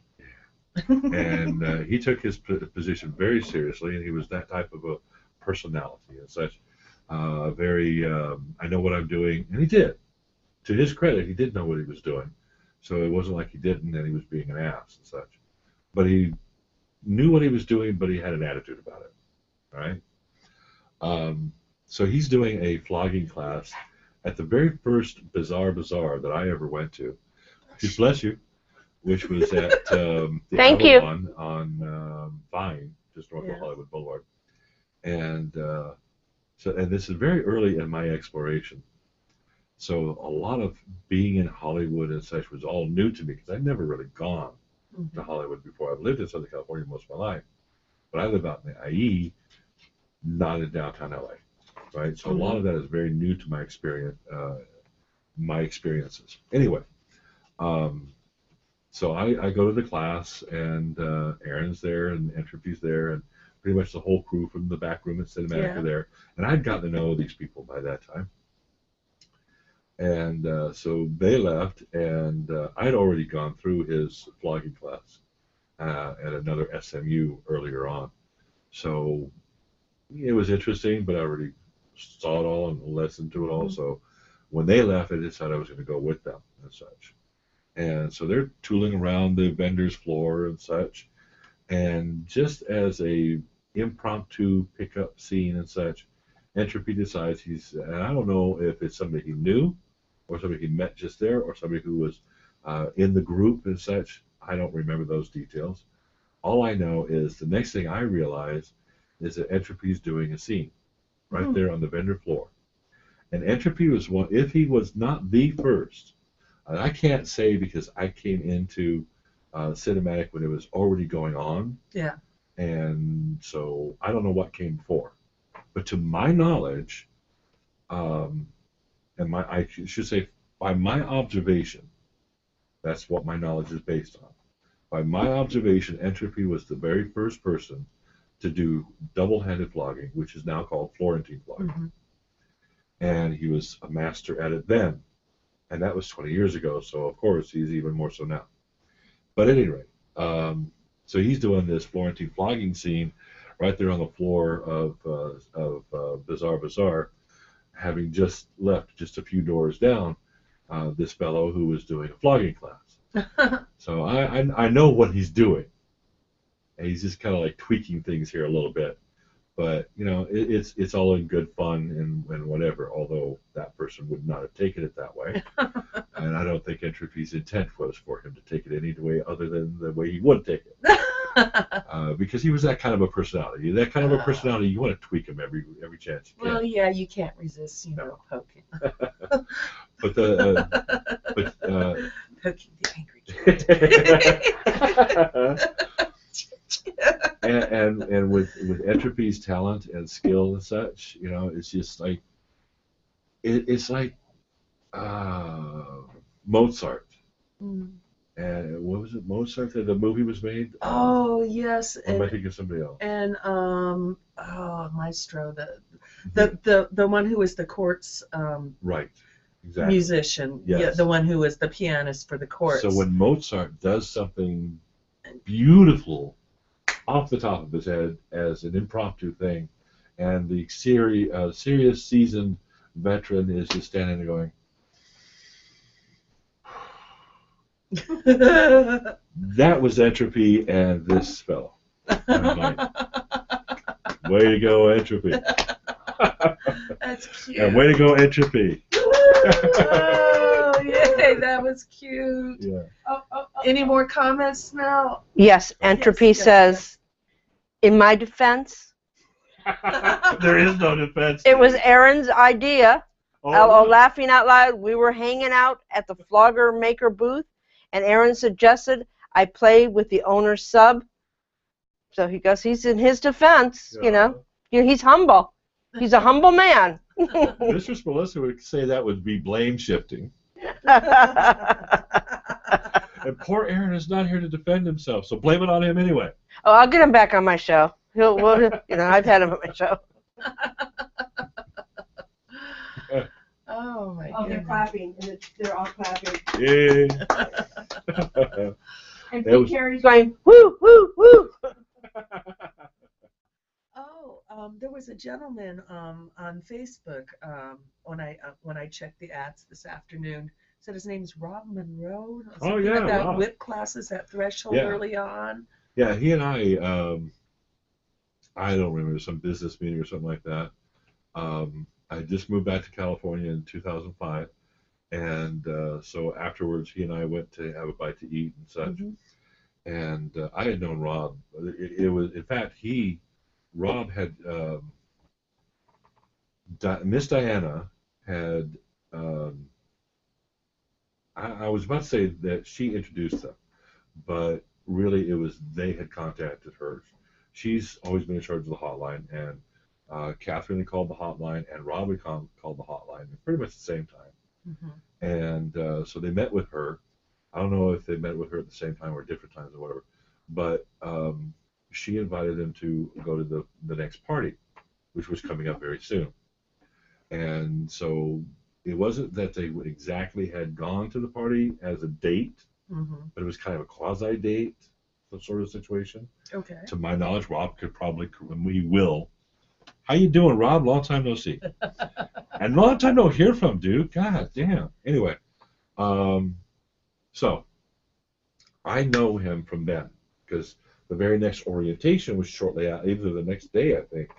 and he took his position very seriously, and he was that type of a personality and such. Very, I know what I'm doing, and he did. To his credit, he did know what he was doing, so it wasn't like he didn't and he was being an ass and such. But he knew what he was doing, but he had an attitude about it, right? So he's doing a flogging class at the very first bazaar that I ever went to. Bless you. Which was at the Thank other you. one on Vine, just north of Hollywood Boulevard, and this is very early in my exploration. So a lot of being in Hollywood and such was all new to me because I'd never really gone to Hollywood before. I've lived in Southern California most of my life, but I live out in the IE, not in downtown LA, right? So a lot of that is very new to my experiences. Anyway, so I go to the class, and Aaron's there, and Entropy's there, and pretty much the whole crew from the back room at Cinematic are there. And I'd gotten to know these people by that time. And so they left, and I had already gone through his flogging class at another SMU earlier on. So it was interesting, but I already saw it all and listened to it all. So when they left, I decided I was going to go with them and such. And so they're tooling around the vendor's floor and such. And just as a impromptu pickup scene and such, Entropy decides and I don't know if it's somebody he knew or somebody he met just there or somebody who was in the group and such. I don't remember those details. All I know is the next thing I realize is that Entropy's doing a scene right there on the vendor floor. And Entropy was one, if he was not the first, and I can't say because I came into cinematic when it was already going on. Yeah. And so I don't know what came before. But to my knowledge, I should say by my observation, that's what my knowledge is based on. By my observation, Entropy was the very first person to do double-handed flogging, which is now called Florentine flogging. And he was a master at it then. And that was 20 years ago, so of course he's even more so now. But at any rate, so he's doing this Florentine flogging scene right there on the floor of Bizarre Bazaar, having just left just a few doors down this fellow who was doing a flogging class. So I know what he's doing. And he's just kind of like tweaking things here a little bit. But, you know, it's all in good fun and whatever, although that person would not have taken it that way. And I don't think Entropy's intent was for him to take it any way other than the way he would take it. Because he was that kind of a personality. That kind of a personality, you want to tweak him every chance you can. Well, yeah, you can't resist, poking. But poking the angry kid. and with Entropy's talent and skill and such, you know, it's just like it's like Mozart. And what was it, Mozart? The movie was made. Oh yes. Or am I thinking of somebody else? And Maestro, the one who was the courts right. Exactly. musician. Yes. Yeah, the one who was the pianist for the courts. So when Mozart does something beautiful off the top of his head as an impromptu thing, and the serious seasoned veteran is just standing there going, that was Entropy and this fellow. And I'm like, way to go, Entropy. That's cute. And way to go, Entropy. Oh, yay, that was cute. Yeah. Any more comments now? Yes, Entropy says, in my defense, There is no defense. it was Aaron's idea. Oh, Laughing out loud, we were hanging out at the Flogger Maker booth, and Aaron suggested I play with the owner's sub. So he goes, he's in his defense, he's humble. He's a humble man. Mistress Melissa would say that would be blame shifting. And poor Aaron is not here to defend himself, so blame it on him anyway. Oh, I'll get him back on my show. I've had him on my show. Oh my god. Oh, they're clapping. And they're all clapping. Yeah. And That was- Carrie's Going, woo, woo, woo. Oh, there was a gentleman on Facebook when I checked the ads this afternoon. Said his name's Rob Monroe. Oh, yeah, about Rob. whip classes at Threshold Yeah. early on. Yeah, he and I don't remember, some business meeting or something like that. I just moved back to California in 2005, and so afterwards he and I went to have a bite to eat and such. And I had known Rob. It was, in fact, Rob had Miss Diana had. I was about to say that she introduced them, but really it was they had contacted her. She's always been in charge of the hotline, and Catherine had called the hotline, and Rob had called the hotline at pretty much the same time. And so they met with her. I don't know if they met with her at the same time or different times or whatever, but she invited them to go to the next party, which was coming up very soon. And so it wasn't that they exactly had gone to the party as a date, but it was kind of a quasi date sort of situation. Okay. To my knowledge, Rob could probably, we will. How you doing, Rob? Long time no see. And long time no hear from, dude. God damn. Anyway, so I know him from then because the very next orientation was shortly out, either the next day, I think,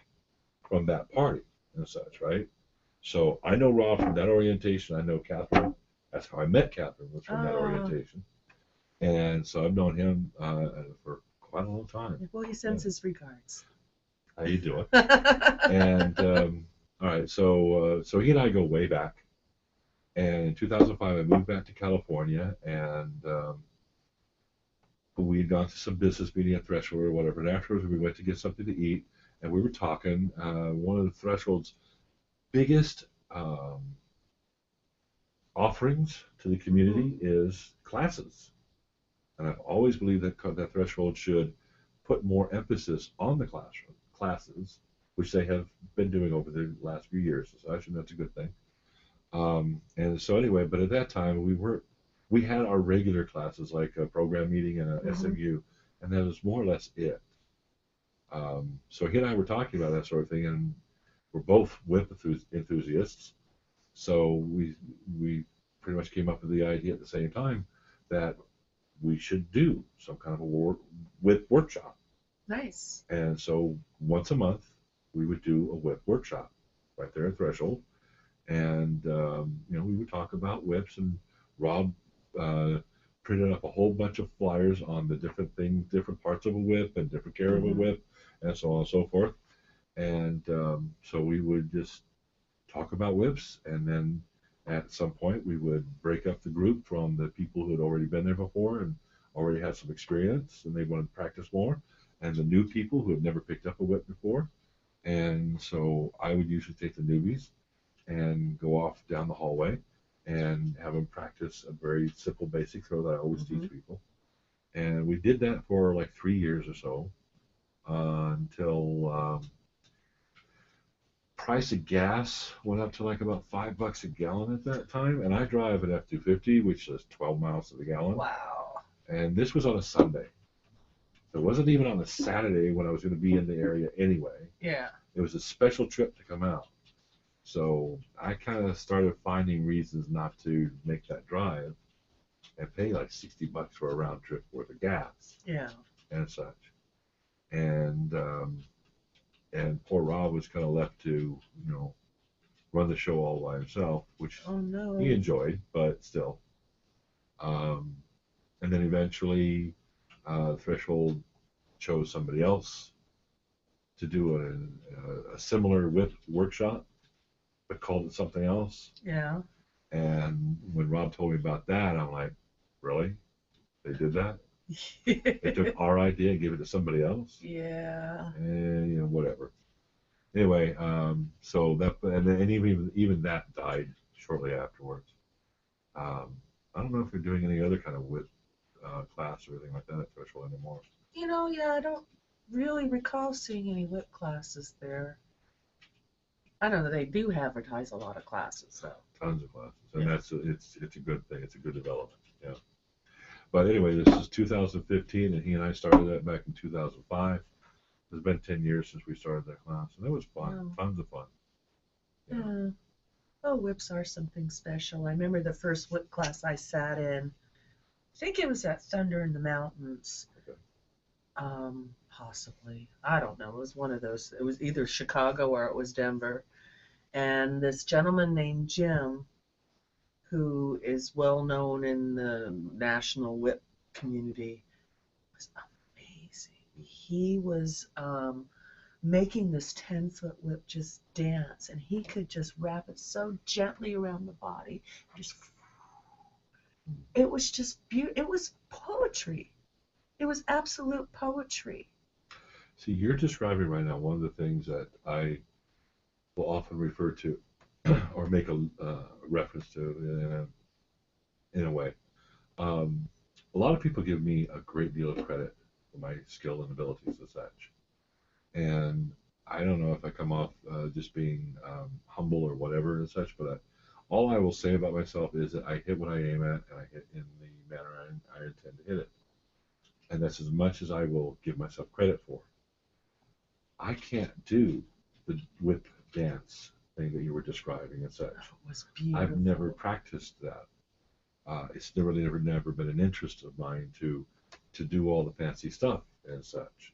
from that party and such, right? So I know Rob from that orientation. I know Catherine. That's how I met Catherine, was from that orientation. And so I've known him for quite a long time. Well, he sends his regards. How you doing? And all right, so he and I go way back. And in 2005, I moved back to California, and we'd gone to some business meeting at Threshold or whatever. And afterwards, we went to get something to eat, and we were talking. One of the Threshold's biggest offerings to the community is classes. And I've always believed that Threshold should put more emphasis on the classes, which they have been doing over the last few years. So actually, that's a good thing. And so anyway, but at that time we had our regular classes like a program meeting and a SMU, and that was more or less it. So he and I were talking about that sort of thing, and we're both WHIP enthusiasts. So we pretty much came up with the idea at the same time that we should do some kind of a WHIP workshop. Nice. And so once a month we would do a WHIP workshop right there at Threshold, and we would talk about WHIPs, and Rob printed up a whole bunch of flyers on the different things, different parts of a WHIP and different care of a WHIP, and so on and so forth. And so we would just talk about WHIPs, and then at some point we would break up the group from the people who had already been there before and already had some experience and they wanted to practice more, and the new people who had never picked up a WHIP before. And so I would usually take the newbies and go off down the hallway and have them practice a very simple basic throw that I always teach people. And we did that for like 3 years or so, until price of gas went up to like about $5 a gallon at that time. And I drive an F-250, which is 12 miles to the gallon. Wow. And this was on a Sunday. So it wasn't even on a Saturday when I was going to be in the area anyway. Yeah. It was a special trip to come out. So I kind of started finding reasons not to make that drive and pay like $60 for a round trip worth of gas. Yeah. And such. And poor Rob was kind of left to, run the show all by himself, which he enjoyed, but still. And then eventually, Threshold chose somebody else to do a similar WHIP workshop, but called it something else. Yeah. And when Rob told me about that, I'm like, really? They did that? They took our idea and gave it to somebody else? Yeah. And, whatever. Anyway, so that, and even that died shortly afterwards. I don't know if they're doing any other kind of WHIP class or anything like that at Threshold anymore. I don't really recall seeing any WHIP classes there. I know that they do advertise a lot of classes, though. Tons of classes, and it's a good thing. It's a good development. Yeah. But anyway, this is 2015, and he and I started that back in 2005. It's been 10 years since we started that class, and it was fun. Tons of fun. Yeah. Oh, WHIPs are something special. I remember the first WHIP class I sat in. I think it was at Thunder in the Mountains. Okay. Possibly. I don't know. It was one of those. It was either Chicago or it was Denver. And this gentleman named Jim, who is well known in the national WHIP community, was amazing. He was making this 10-foot WHIP just dance, and he could just wrap it so gently around the body. It was just beautiful. It was poetry. It was absolute poetry. See, you're describing right now one of the things that I will often refer to or make a reference to in a way. A lot of people give me a great deal of credit for my skill and abilities as such. And I don't know if I come off just being humble or whatever and such, but All I will say about myself is that I hit what I aim at, and I hit in the manner I intend to hit it. And that's as much as I will give myself credit for. I can't do the whip dance thing that you were describing and such. It was beautiful. I've never practiced that. It's never been an interest of mine to do all the fancy stuff and such.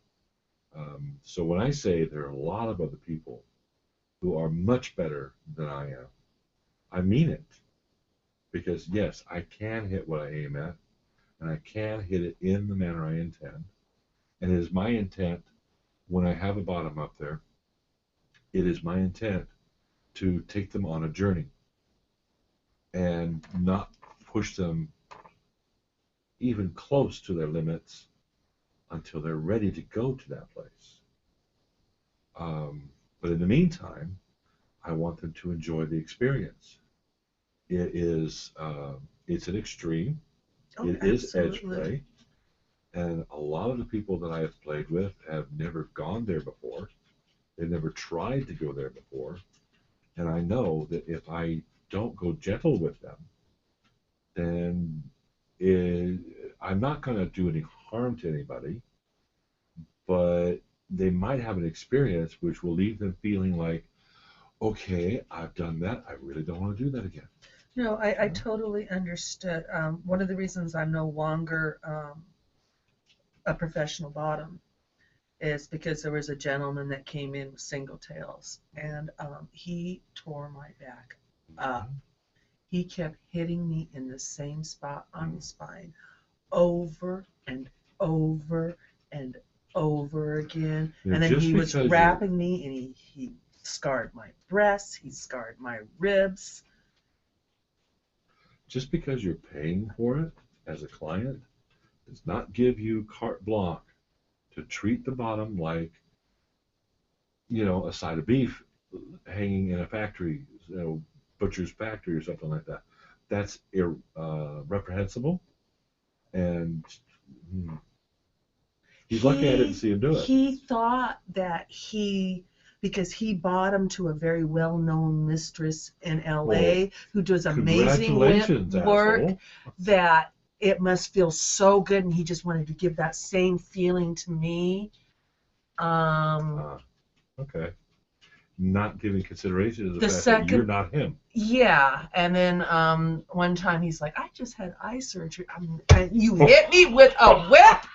So when I say there are a lot of other people who are much better than I am, I mean it. Because yes, I can hit what I aim at, and I can hit it in the manner I intend. And it is my intent, when I have a bottom up there, it is my intent to take them on a journey and not push them even close to their limits until they're ready to go to that place. But in the meantime, I want them to enjoy the experience. It is, it's an extreme. Oh, It is edge absolutely. play. And a lot of the people that I have played with have never gone there before. They've never tried to go there before. And I know that if I don't go gentle with them, then I'm not going to do any harm to anybody, but they might have an experience which will leave them feeling like, okay, I've done that. I really don't want to do that again. No, I totally understood. One of the reasons I'm no longer a professional bottom is because there was a gentleman that came in with single tails, and he tore my back up. He kept hitting me in the same spot on the spine over and over and over again. Now, And then just he was because wrapping me, and he scarred my breasts, he scarred my ribs. Just because you're paying for it as a client does not give you carte blanche to treat the bottom like, a side of beef hanging in a factory, butcher's factory or something like that. That's reprehensible, and he's lucky I didn't see him do it. He thought that because he bottomed to a very well-known mistress in LA who does amazing Congratulations, work, asshole. that it must feel so good, and he just wanted to give that same feeling to me. Okay. Not giving consideration to the fact that second- you're not him. Yeah, and then one time he's like, I just had eye surgery. And you hit me with a whip?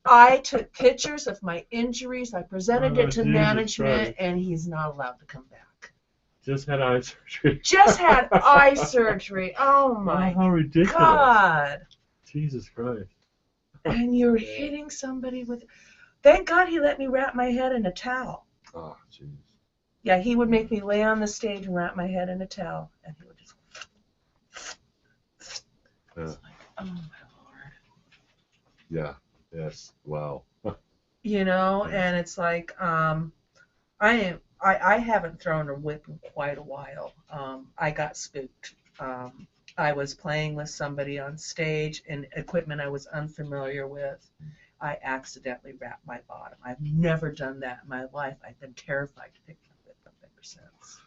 I took pictures of my injuries. I presented it to Jesus management, Christ. and he's not allowed to come back. Just had eye surgery. Just had eye surgery. Oh my how ridiculous. God. Jesus Christ. And you're hitting somebody with. Thank God he let me wrap my head in a towel. Oh, jeez. Yeah, he would make me lay on the stage and wrap my head in a towel, and he would just. Yeah. It's like, oh my Lord. Yeah. Yes. Wow. And it's like, I haven't thrown a whip in quite a while. I got spooked. I was playing with somebody on stage and equipment I was unfamiliar with. I accidentally wrapped my bottom. I've never done that in my life. I've been terrified to pick my whip up ever since.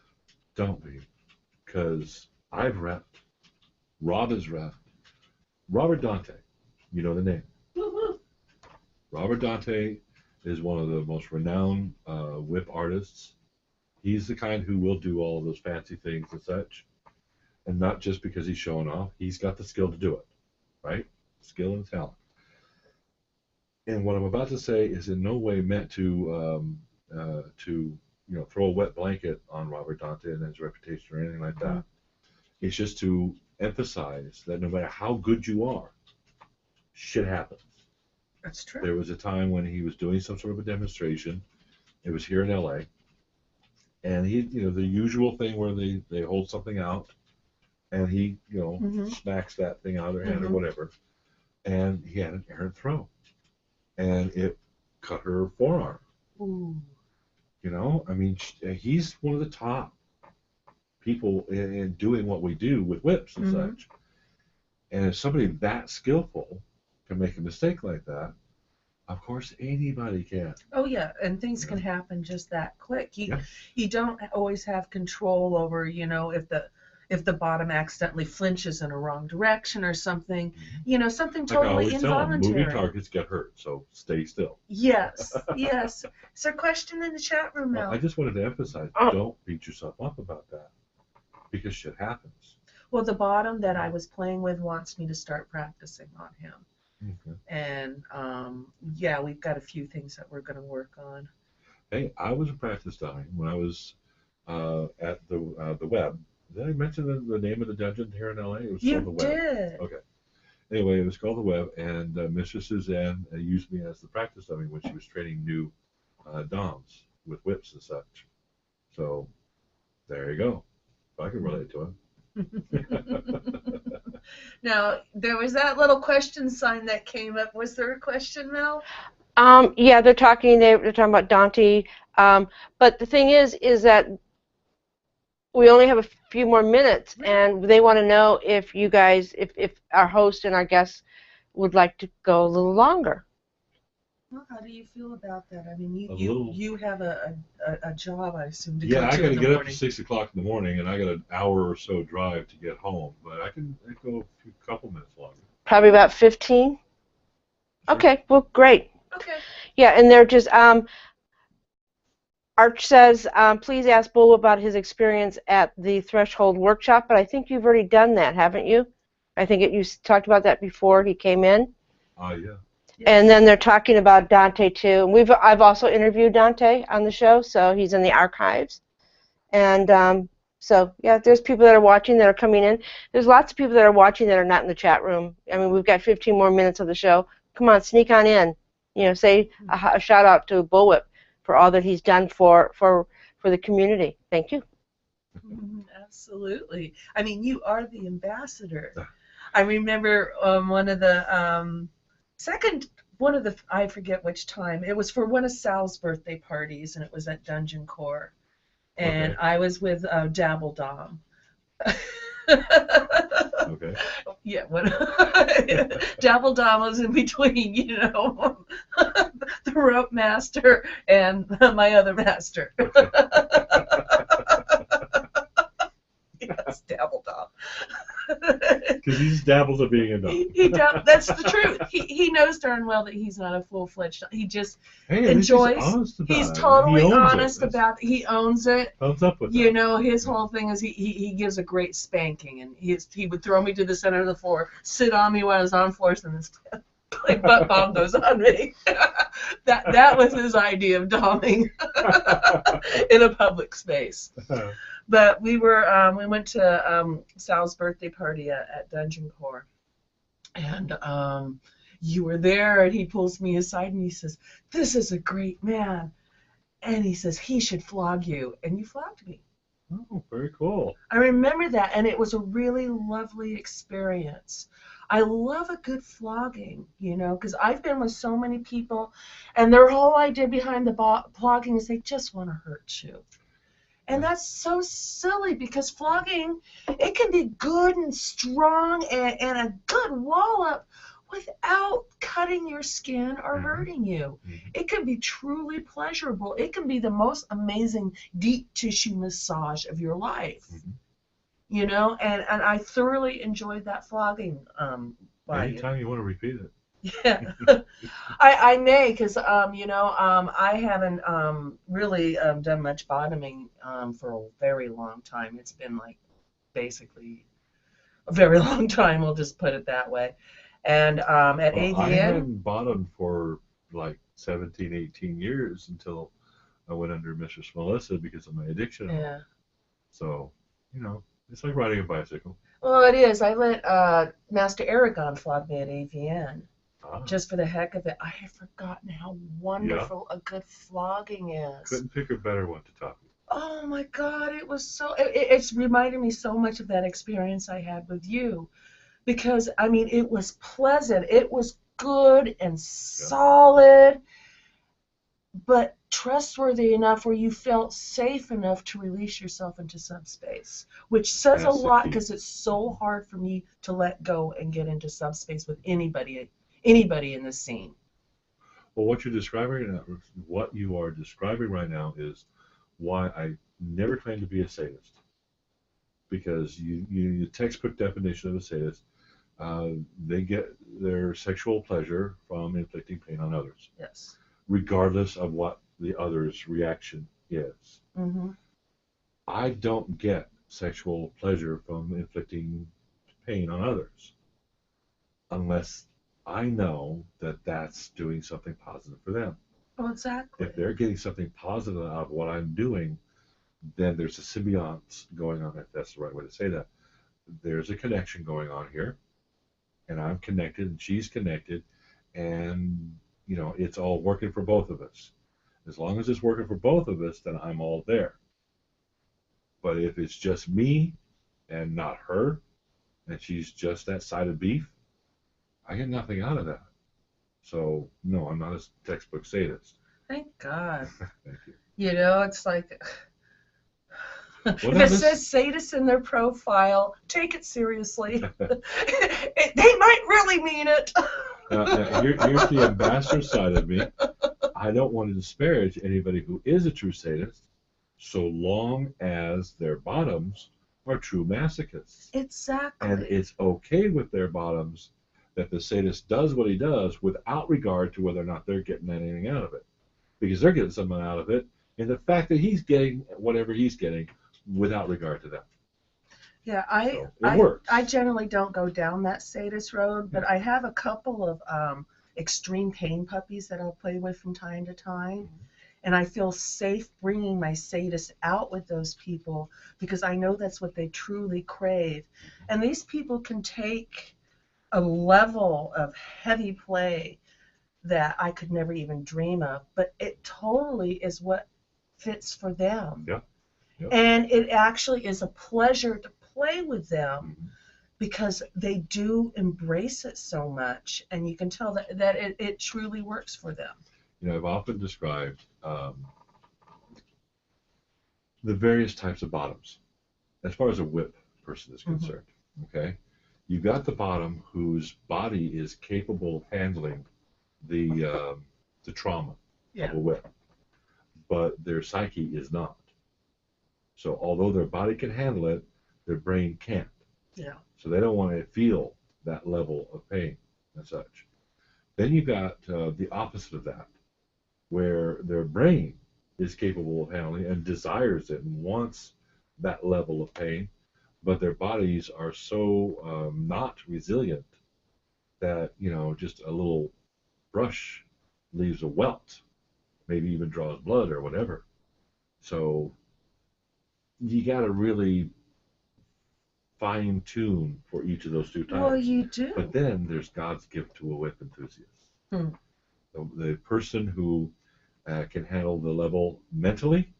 Don't be. Because I've repped. Rob has repped. Robert Dante. You know the name. Robert Dante is one of the most renowned whip artists. He's the kind who will do all of those fancy things and such. And not just because he's showing off. He's got the skill to do it. Right? Skill and talent. And what I'm about to say is in no way meant to throw a wet blanket on Robert Dante and his reputation or anything like that. It's just to emphasize that no matter how good you are, shit happens. That's true. There was a time when he was doing some sort of a demonstration. It was here in LA. And he, the usual thing where they hold something out and he, smacks that thing out of their hand or whatever. And he had an errant throw. And it cut her forearm. Ooh. He's one of the top people in doing what we do with whips and such. And if somebody that skillful can make a mistake like that, Of course, anybody can. Oh yeah, and things can happen just that quick. You don't always have control over, if the bottom accidentally flinches in a wrong direction or something, something Like I totally always tell them, involuntary. moving targets get hurt, so stay still. Yes, yes. Is there a question in the chat room now? Well, I just wanted to emphasize, don't beat yourself up about that, because shit happens. Well, the bottom that I was playing with wants me to start practicing on him. Okay. And yeah, we've got a few things that we're going to work on. Hey, I was a practice dummy when I was at the web. Did I mention the name of the dungeon here in LA? It was called the Web. You did. Okay. Anyway, it was called the Web, and Mr. Suzanne used me as the practice dummy when she was training new doms with whips and such. So there you go. I can relate to him. Now, there was that little question sign that came up. Was there a question, Mel? Yeah, they're talking about Dante. But the thing is that we only have a few more minutes, and they want to know if you guys, if our host and our guests would like to go a little longer. Well, how do you feel about that? I mean, you have a job, I assume, to go Yeah, I to got to in the get up morning. at 6 o'clock in the morning, and I got an hour or so drive to get home. But I go a couple minutes longer. Probably about 15. Sure. Okay, well, great. Okay. Yeah, and they're just Arch says, please ask Bull about his experience at the Threshold workshop, but I think you've already done that, haven't you? I think you talked about that before he came in. Yeah. And then they're talking about Dante too. And I've also interviewed Dante on the show, so he's in the archives. And so yeah, there's people that are watching that are coming in. There's lots of people that are watching that are not in the chat room. I mean, we've got 15 more minutes of the show. Come on, sneak on in. Say a shout out to Bullwhip for all that he's done for the community. Thank you. Absolutely. I mean, you are the ambassador. I remember one of the I forget which time, it was for one of Sal's birthday parties, and it was at Dungeon Core. And I was with Dabble Dom. Okay. Yeah, Dabble Dom was in between, the rope master and my other master. Yes, Dabble Dom. Because he's dabbled at being a dom. That's the truth. He knows darn well that he's not a full-fledged. He just enjoys. He's totally honest about it. He owns it. Thumbs up with that. His whole thing is he gives a great spanking, and he would throw me to the center of the floor, sit on me while I was on floors, and then play butt bomb those on me. That was his idea of doming in a public space. But we went to Sal's birthday party at Dungeon Core, and you were there, and he pulls me aside and he says, "This is a great man," and he says, "He should flog you," and you flogged me. Oh, very cool. I remember that, and it was a really lovely experience. I love a good flogging, because I've been with so many people, and their whole idea behind the flogging is they just want to hurt you. And that's so silly, because flogging, it can be good and strong and a good wallop without cutting your skin or hurting you. It can be truly pleasurable. It can be the most amazing deep tissue massage of your life. And I thoroughly enjoyed that flogging. Anytime you want to repeat it. Yeah, I may, because I haven't really done much bottoming for a very long time. It's been like basically a very long time. We'll just put it that way. And at AVN, I hadn't bottomed for like 17, 18 years until I went under Mistress Melissa because of my addiction. Yeah. So it's like riding a bicycle. Well, it is. I let Master Aragon flog me at AVN. Just for the heck of it. I had forgotten how wonderful a good flogging is. Couldn't pick a better one to top it. Oh my God, it was so. It's reminded me so much of that experience I had with you, because I mean it was pleasant. It was good and solid, but trustworthy enough where you felt safe enough to release yourself into subspace, which says a lot, because it's so hard for me to let go and get into subspace with anybody in the scene. Well, what you are describing right now is why I never claimed to be a sadist. Because the textbook definition of a sadist, they get their sexual pleasure from inflicting pain on others, Yes. regardless of what the other's reaction is. Mm-hmm. I don't get sexual pleasure from inflicting pain on others unless I know that that's doing something positive for them. Oh, exactly. If they're getting something positive out of what I'm doing, then there's a symbiosis going on, if that's the right way to say that. There's a connection going on here, and I'm connected, and she's connected, and it's all working for both of us. As long as it's working for both of us, then I'm all there. But if it's just me and not her, and she's just that side of beef, I get nothing out of that. So no, I'm not a textbook sadist. Thank God. Thank you. It's like, if it says sadist in their profile, take it seriously. They might really mean it. Here's the ambassador side of me. I don't want to disparage anybody who is a true sadist, so long as their bottoms are true masochists. Exactly. And it's okay with their bottoms that the sadist does what he does without regard to whether or not they're getting anything out of it. Because they're getting something out of it in the fact that he's getting whatever he's getting without regard to that. Yeah, it works. I generally don't go down that sadist road, but I have a couple of extreme pain puppies that I'll play with from time to time. And I feel safe bringing my sadist out with those people because I know that's what they truly crave. And these people can take a level of heavy play that I could never even dream of, but it totally is what fits for them. Yeah. And it actually is a pleasure to play with them because they do embrace it so much, and you can tell that it truly works for them. I've often described the various types of bottoms as far as a whip person is concerned. Okay, you've got the bottom whose body is capable of handling the trauma of a whip, but their psyche is not. So although their body can handle it, their brain can't. Yeah. So they don't want to feel that level of pain and such. Then you got the opposite of that, where their brain is capable of handling and desires it and wants that level of pain, but their bodies are so not resilient that just a little brush leaves a welt, maybe even draws blood or whatever. So you got to really fine tune for each of those two types. Well, you do. But then there's God's gift to a whip enthusiast. The person who can handle the level mentally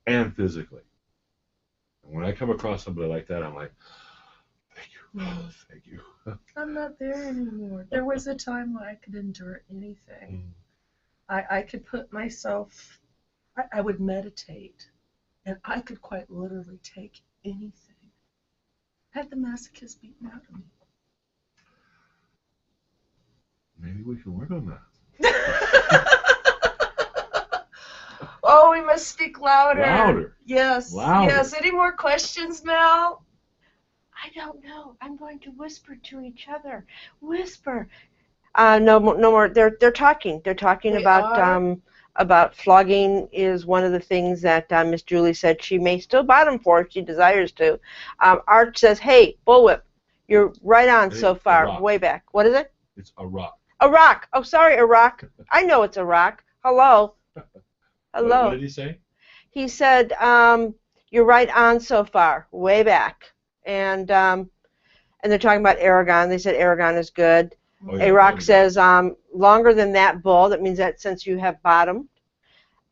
and physically. And when I come across somebody like that, I'm like, thank you. I'm not there anymore. There was a time when I could endure anything. I could put myself, I would meditate, and I could quite literally take anything. Had the masochist beaten out of me. Maybe we can work on that. Oh, we must speak louder. Louder. Yes. Louder. Yes. Any more questions, Mel? I don't know. I'm going to whisper to each other. Whisper. No more. They're talking. They're talking about flogging is one of the things that Miss Julie said she may still bottom for if she desires to. Art says, "Hey, Bullwhip, you're right on so far, way back. What is it?" It's a rock. A rock. Oh, sorry, a rock. I know it's a rock. Hello. Hello. What did he say? He said, "You're right on so far, way back." And they're talking about Aragon. They said Aragon is good. Oh, yeah, A-Rock says, longer than that, Bull. That means that since you have bottomed.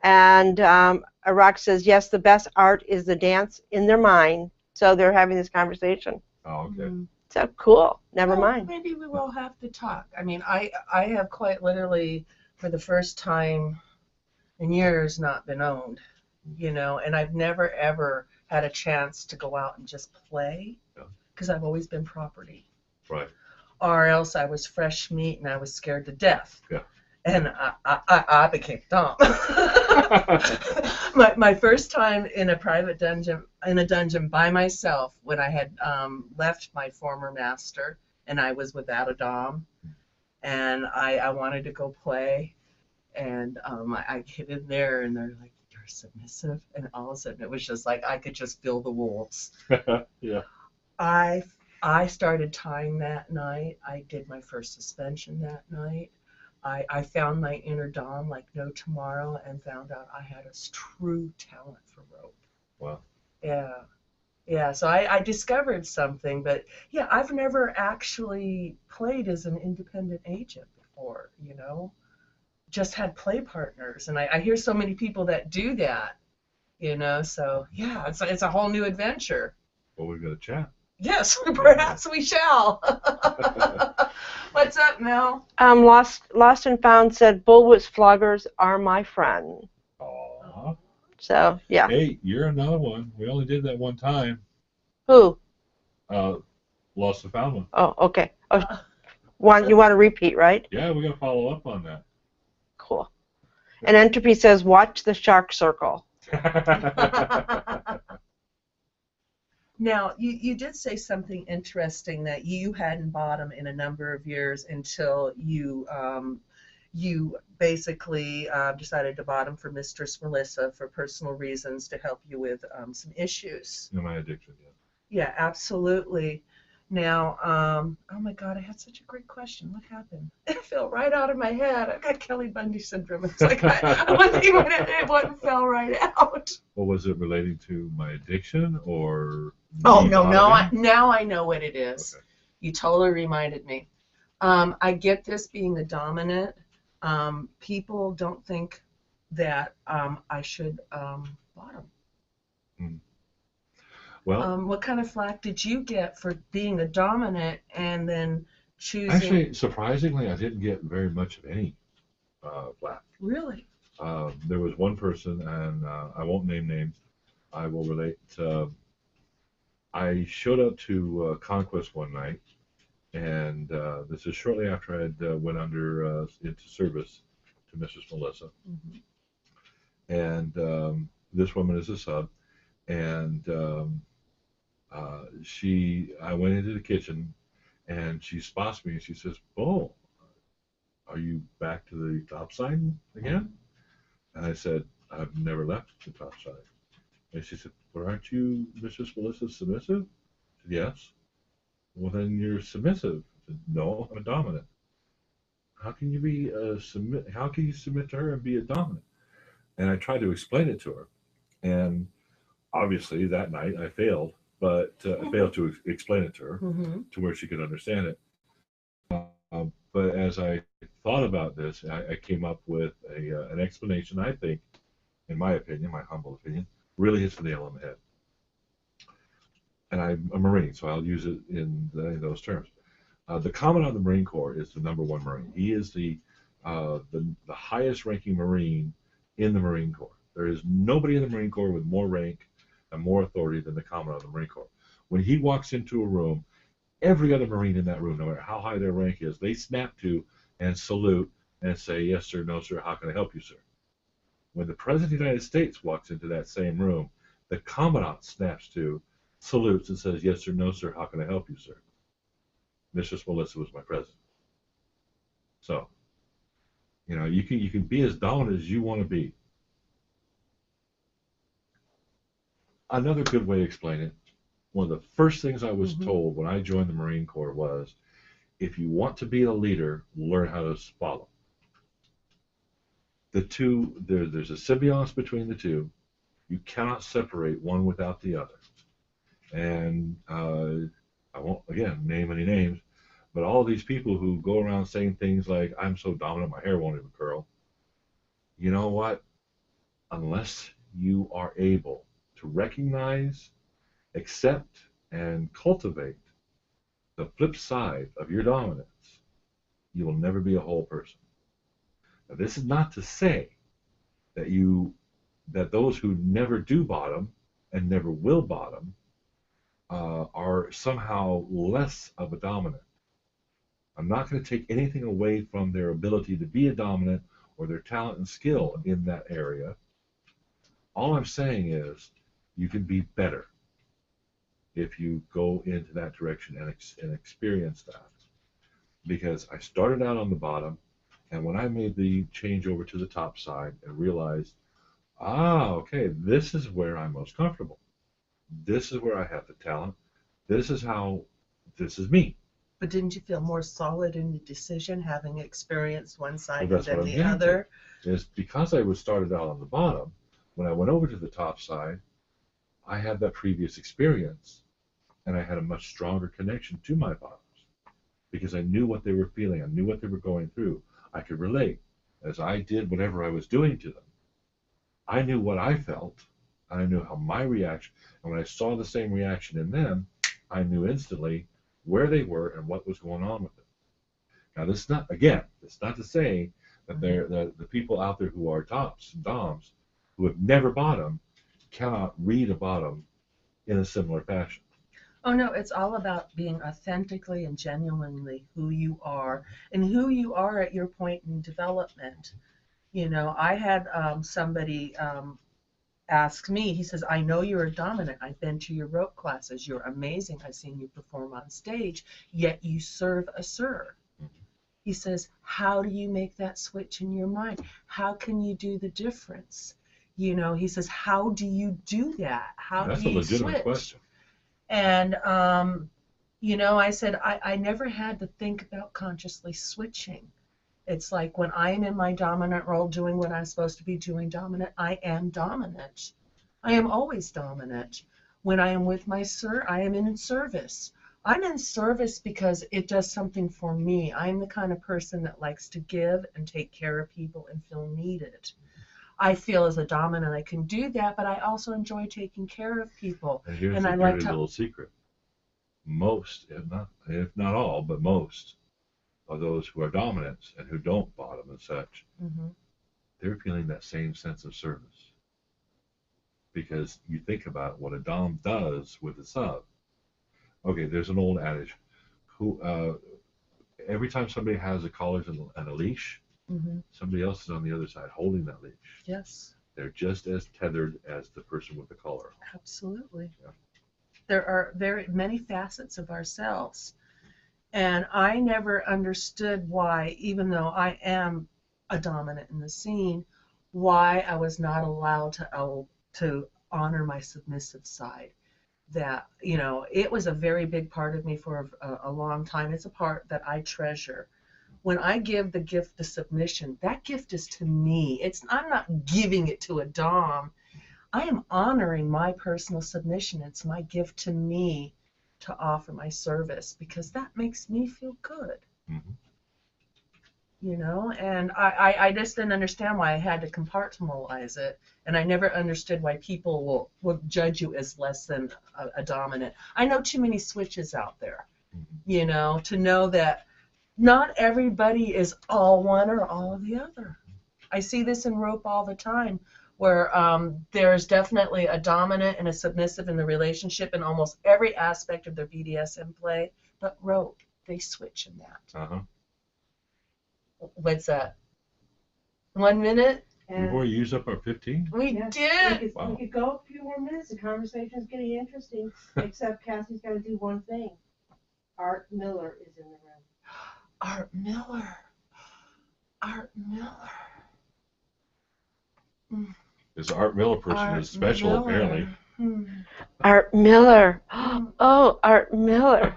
And A-Rock says, yes, the best art is the dance in their mind. So they're having this conversation. Oh, okay. So cool. Never mind. Maybe we will have to talk. I mean, I have quite literally, for the first time in years, not been owned, and I've never, ever had a chance to go out and just play because I've always been property. Right. Or else I was fresh meat and I was scared to death. Yeah. and I became dumb. my first time in a private dungeon, by myself, when I had left my former master and I was without a dom, and I wanted to go play, and I get in there and they're like, "You're submissive," and all of a sudden it was just like I could just feel the wolves. Yeah. I started tying that night. I did my first suspension that night. I found my inner dom like no tomorrow, and found out I had a true talent for rope. Wow. Yeah. Yeah, so I discovered something, but yeah, I've never actually played as an independent agent before, you know, just had play partners. And I hear so many people that do that, you know, so yeah, it's a whole new adventure. Well, we've got to chat. Yes, perhaps we shall. What's up, Mel? Lost and Found said Bullwhip's floggers are my friend. Aw. So yeah. Hey, you're another one. We only did that one time. Who? Lost and Found one. Oh, okay. Oh, you want to repeat, right? Yeah, we're gonna follow up on that. Cool. And Entropy says, watch the shark circle. Now, you did say something interesting, that you hadn't bottomed in a number of years until you basically decided to bottom for Mistress Melissa for personal reasons to help you with some issues. My addiction, yeah. Yeah, absolutely. Now, oh my God, I had such a great question. What happened? It fell right out of my head. I got Kelly Bundy syndrome. It's like it fell right out. Well, was it relating to my addiction or? Oh, no, now I know what it is. Okay. You totally reminded me. I get this being the dominant. People don't think that I should bottom. Well, what kind of flack did you get for being the dominant and then choosing? Actually, surprisingly, I didn't get very much of any flack. Really? There was one person, and I won't name names. I will relate. I showed up to Conquest one night, and this is shortly after I had went under into service to Mrs. Melissa. Mm-hmm. And this woman is a sub, and I went into the kitchen, and she spots me, and she says, "Oh, are you back to the top side again?" And I said, "I've never left the top side." And she said, "But aren't you Mrs. Melissa submissive?" I said, "Yes." "Well, then you're submissive." I said, "No, I'm a dominant." "How can you be How can you submit to her and be a dominant?" And I tried to explain it to her, and obviously that night I failed, but I failed to explain it to her to where she could understand it. But as I thought about this, I came up with an explanation. I think, in my opinion, my humble opinion, really hits the nail on the head. And I'm a Marine, so I'll use it in those terms. The Commandant of the Marine Corps is the #1 Marine. He is the highest ranking Marine in the Marine Corps. There is nobody in the Marine Corps with more rank and more authority than the Commandant of the Marine Corps. When he walks into a room, every other Marine in that room, no matter how high their rank is, they snap to and salute and say, "Yes, sir, no, sir, how can I help you, sir?" When the President of the United States walks into that same room, the Commandant snaps to, salutes, and says, "Yes, sir, no, sir, how can I help you, sir?" Mistress Melissa was my president. So, you can be as dominant as you want to be. Another good way to explain it, one of the first things I was told when I joined the Marine Corps was, if you want to be a leader, learn how to follow. The two, there's a symbiose between the two. You cannot separate one without the other. And I won't, again, name any names, but all these people who go around saying things like, "I'm so dominant, my hair won't even curl." You know what? Unless you are able to recognize, accept, and cultivate the flip side of your dominance, you will never be a whole person. Now, this is not to say that those who never do bottom and never will bottom are somehow less of a dominant. I'm not going to take anything away from their ability to be a dominant or their talent and skill in that area. All I'm saying is you can be better if you go into that direction and experience that. Because I started out on the bottom, and when I made the change over to the top side and realized, okay, this is where I'm most comfortable. This is where I have the talent. This is me. But didn't you feel more solid in your decision, having experienced one side Well, that's than what I'm the other? Is because I was started out on the bottom, when I went over to the top side, I had that previous experience, and I had a much stronger connection to my bottoms because I knew what they were feeling. I knew what they were going through. I could relate as I did whatever I was doing to them. I knew what I felt, and I knew how my reaction, and when I saw the same reaction in them, I knew instantly where they were and what was going on with them. Now, this is not, again, it's not to say that the people out there who are tops and doms who have never bottomed cannot read a bottom in a similar fashion. Oh, no, it's all about being authentically and genuinely who you are and who you are at your point in development. You know, I had somebody ask me, he says, I know you're a dominant. I've been to your rope classes. You're amazing. I've seen you perform on stage, yet you serve a sir. He says, how do you make that switch in your mind? How can you do the difference? You know, he says, how do you do that? How That's do you a legitimate switch? question. And, you know, I said, I never had to think about consciously switching. It's like when I'm in my dominant role doing what I'm supposed to be doing dominant, I am dominant. I am always dominant. When I am with my sir, I am in service. I'm in service because it does something for me. I'm the kind of person that likes to give and take care of people and feel needed. I feel as a dominant I can do that, but I also enjoy taking care of people. And here's And a I dirty like to, little secret. Most, if not all, but most of those who are dominants and who don't bottom and such, they're feeling that same sense of service. Because you think about what a dom does with a sub. Okay, there's an old adage. Every time somebody has a collar and a leash, somebody else is on the other side holding that leash. Yes. They're just as tethered as the person with the collar. Absolutely. Yeah. There are very many facets of ourselves. And I never understood why, even though I am a dominant in the scene, why I was not allowed to honor my submissive side. That, you know, it was a very big part of me for a long time. It's a part that I treasure. When I give the gift of submission, that gift is to me. I'm not giving it to a dom. I am honoring my personal submission. It's my gift to me to offer my service because that makes me feel good. You know, and I just didn't understand why I had to compartmentalize it, and I never understood why people will judge you as less than a dominant. I know too many switches out there, you know, to know that not everybody is all one or all the other. I see this in rope all the time, where there's definitely a dominant and a submissive in the relationship in almost every aspect of their BDSM play, but rope, they switch in that. What's that? 1 minute? Before you use up our 15? We did. We could go a few more minutes. The conversation's getting interesting. Except Cassie's got to do one thing. Art Miller is in the room. Art Miller. Art Miller. This Art Miller person is special, apparently. Art Miller. Oh, Art Miller.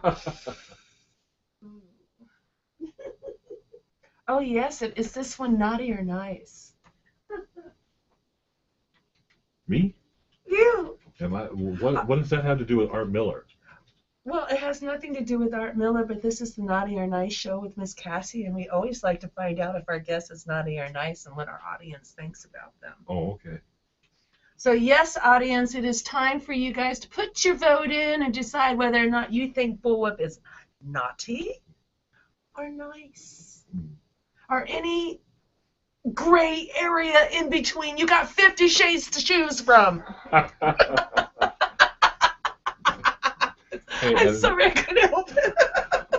Oh, yes. Is this one naughty or nice? Me? You. What does that have to do with Art Miller? Well, it has nothing to do with Art Miller, but this is the Naughty or Nice show with Miss Cassie, and we always like to find out if our guest is naughty or nice and what our audience thinks about them. Oh, okay. So, yes, audience, it is time for you guys to put your vote in and decide whether or not you think Bullwhip is naughty or nice. Or any gray area in between. You got 50 shades to choose from. Hey, I'm sorry I couldn't help it.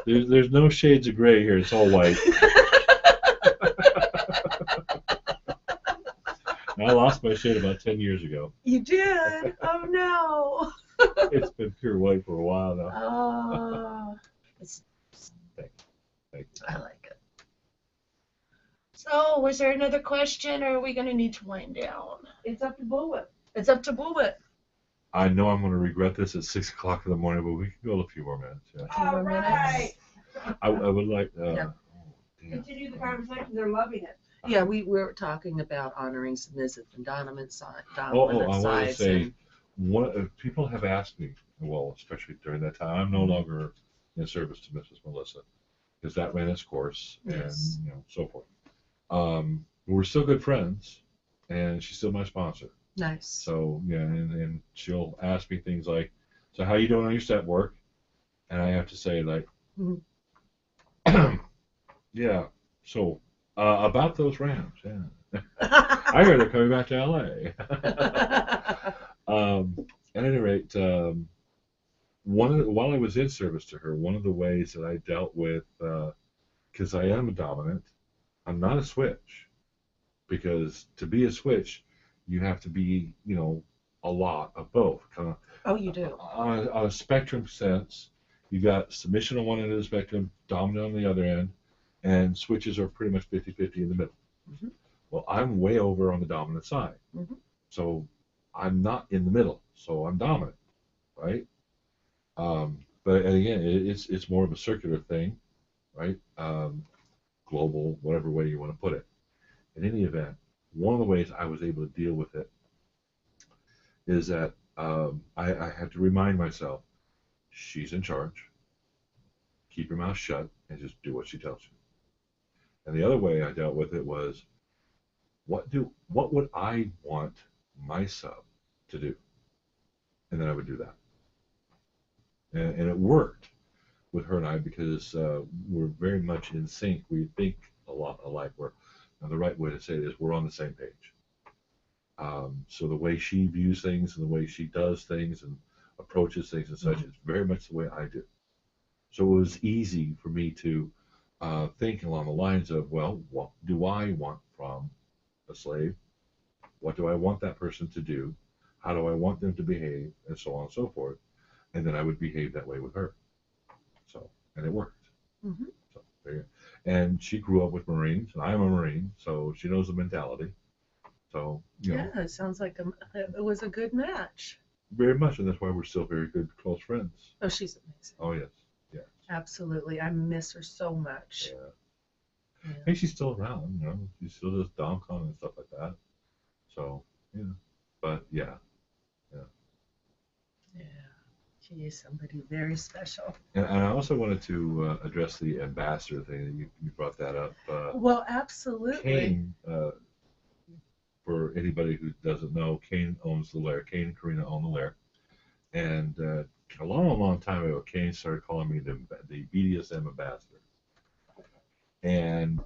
There's no shades of gray here. It's all white. I lost my shit about 10 years ago. You did? Oh no. It's been pure white for a while now. Oh, Thank you. I like it. So, was there another question, or are we going to need to wind down? It's up to Bullwhip. It's up to Bullwhip. I know I'm going to regret this at 6 o'clock in the morning, but we can go a few more minutes. Yeah. All right. I would like. Yeah. Continue the conversation. They're loving it. Yeah, we were talking about honoring submissive and dominant I want to sides. say, people have asked me, well, especially during that time, I'm no longer in service to Mrs. Melissa, because that ran its course, and Yes. so forth. We're still good friends, and she's still my sponsor. Nice. So yeah, and she'll ask me things like, "So how you doing on your set work?" And I have to say like, "Yeah, so about those Rams, yeah." I heard they're coming back to LA. At any rate, while I was in service to her, one of the ways that I dealt with, because I am a dominant, I'm not a switch, because to be a switch, you have to be, a lot of both. Kind of. Oh, you do. On a spectrum sense, you got submission on one end of the spectrum, dominant on the other end, and switches are pretty much 50-50 in the middle. Mm-hmm. Well, I'm way over on the dominant side. Mm-hmm. So I'm not in the middle, so I'm dominant, right? But again, it's more of a circular thing, right? Global, whatever way you want to put it. In any event, one of the ways I was able to deal with it is that I had to remind myself, she's in charge. Keep your mouth shut and just do what she tells you. And the other way I dealt with it was, what would I want my sub to do? And then I would do that. And it worked with her and I, because we're very much in sync. We think a lot alike. Now the right way to say it is we're on the same page. So the way she views things and the way she does things and approaches things and such is very much the way I do. So it was easy for me to think along the lines of, well, what do I want from a slave? What do I want that person to do? How do I want them to behave? And so on and so forth. And then I would behave that way with her. So, and it worked. Mm-hmm. So there you go. And she grew up with Marines, and I'm a Marine, so she knows the mentality. So, Yeah, it sounds like it was a good match. Very much, and that's why we're still very good, close friends. Oh, she's amazing. Oh, yes. Yeah. Absolutely. I miss her so much. Yeah. Hey, she's still around, She still does DomCon and stuff like that. So, But, yeah. Yeah. She is somebody very special. And I also wanted to address the ambassador thing. You brought that up. Well, absolutely. Kane, for anybody who doesn't know, Kane owns the lair. Kane and Karina own the lair. And a long time ago, Kane started calling me the BDSM ambassador. And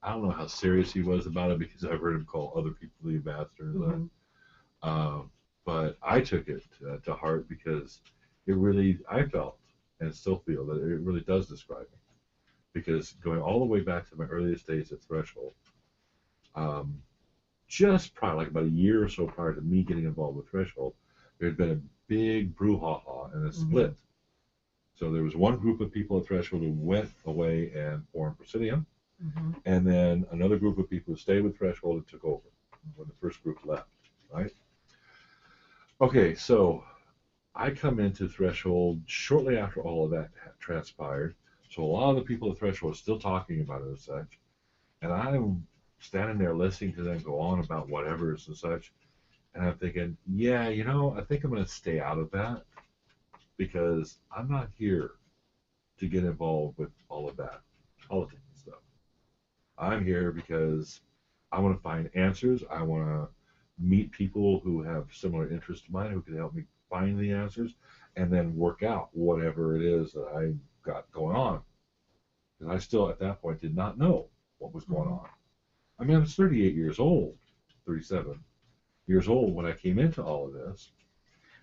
I don't know how serious he was about it, because I've heard him call other people the ambassador. Mm-hmm. But I took it to heart, because I felt and still feel that it really does describe me. Because going all the way back to my earliest days at Threshold, just probably like about a year or so prior to me getting involved with Threshold, there had been a big brouhaha and a split. So there was one group of people at Threshold who went away and formed Presidium, and then another group of people who stayed with Threshold and took over when the first group left, right? Okay, so I come into Threshold shortly after all of that transpired, so a lot of the people at Threshold are still talking about it and such, and I'm standing there listening to them go on about whatever and such, and I'm thinking, yeah, I think I'm going to stay out of that, because I'm not here to get involved with all of that politics and stuff. I'm here because I want to find answers. I want to meet people who have similar interests to mine, who can help me find the answers, and then work out whatever it is that I got going on. Because I still, at that point, did not know what was going on. I mean, I was 38 years old, 37 years old when I came into all of this.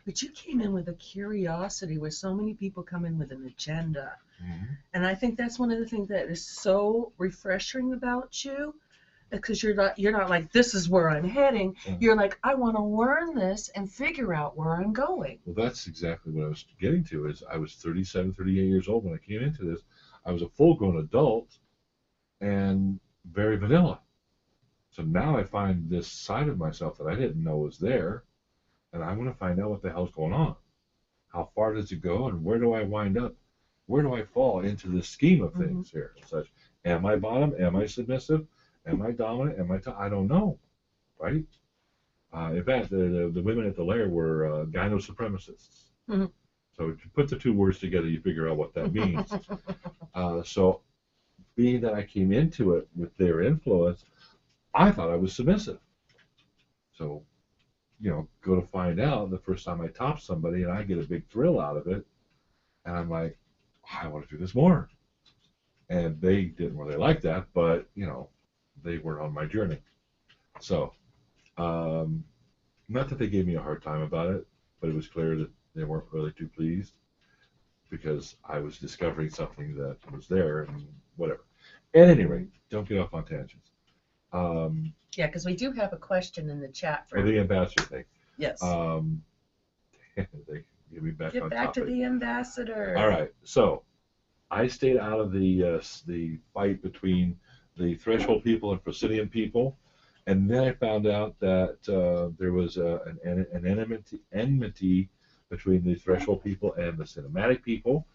But you came in with a curiosity where so many people come in with an agenda. Mm-hmm. And I think that's one of the things that is so refreshing about you, because you're not like, this is where I'm heading. Mm-hmm. You're like, I want to learn this and figure out where I'm going. Well, that's exactly what I was getting to. Is I was 37, 38 years old when I came into this. I was a full-grown adult and very vanilla. So now I find this side of myself that I didn't know was there, and I want to find out what the hell's going on. How far does it go, and where do I wind up? Where do I fall into the scheme of things here? And such. Am I bottom? Am I submissive? Am I dominant? Am I top? I don't know, right? In fact, the women at the lair were gyno supremacists. Mm-hmm. So if you put the two words together, you figure out what that means. So being that I came into it with their influence, I thought I was submissive. So, go to find out the first time I top somebody and I get a big thrill out of it. And I'm like, I want to do this more. And they didn't really like that, but, they weren't on my journey. So, not that they gave me a hard time about it, but it was clear that they weren't really too pleased because I was discovering something that was there and whatever. At any rate, don't get off on tangents. Yeah, because we do have a question in the chat for the ambassador thing. Yes. They get me back Get on back topic. to the ambassador. All right, so I stayed out of the fight between the threshold people and proscenium people, and then I found out that there was an enmity between the threshold people and the cinematic people,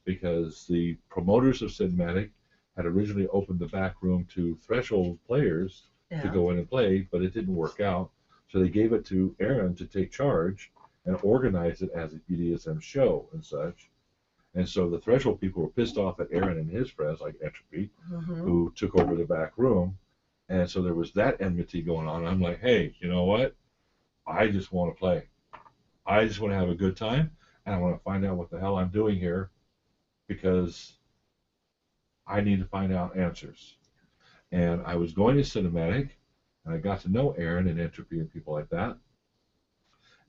because the promoters of cinematic had originally opened the back room to threshold players to go in and play, but it didn't work out. So they gave it to Aaron to take charge and organize it as a BDSM show and such. And so the threshold people were pissed off at Aaron and his friends, like Entropy, who took over the back room. And so there was that enmity going on. I'm like, hey, you know what? I just want to play. I just want to have a good time, and I want to find out what the hell I'm doing here, because I need to find out answers. And I was going to cinematic, and I got to know Aaron and Entropy and people like that.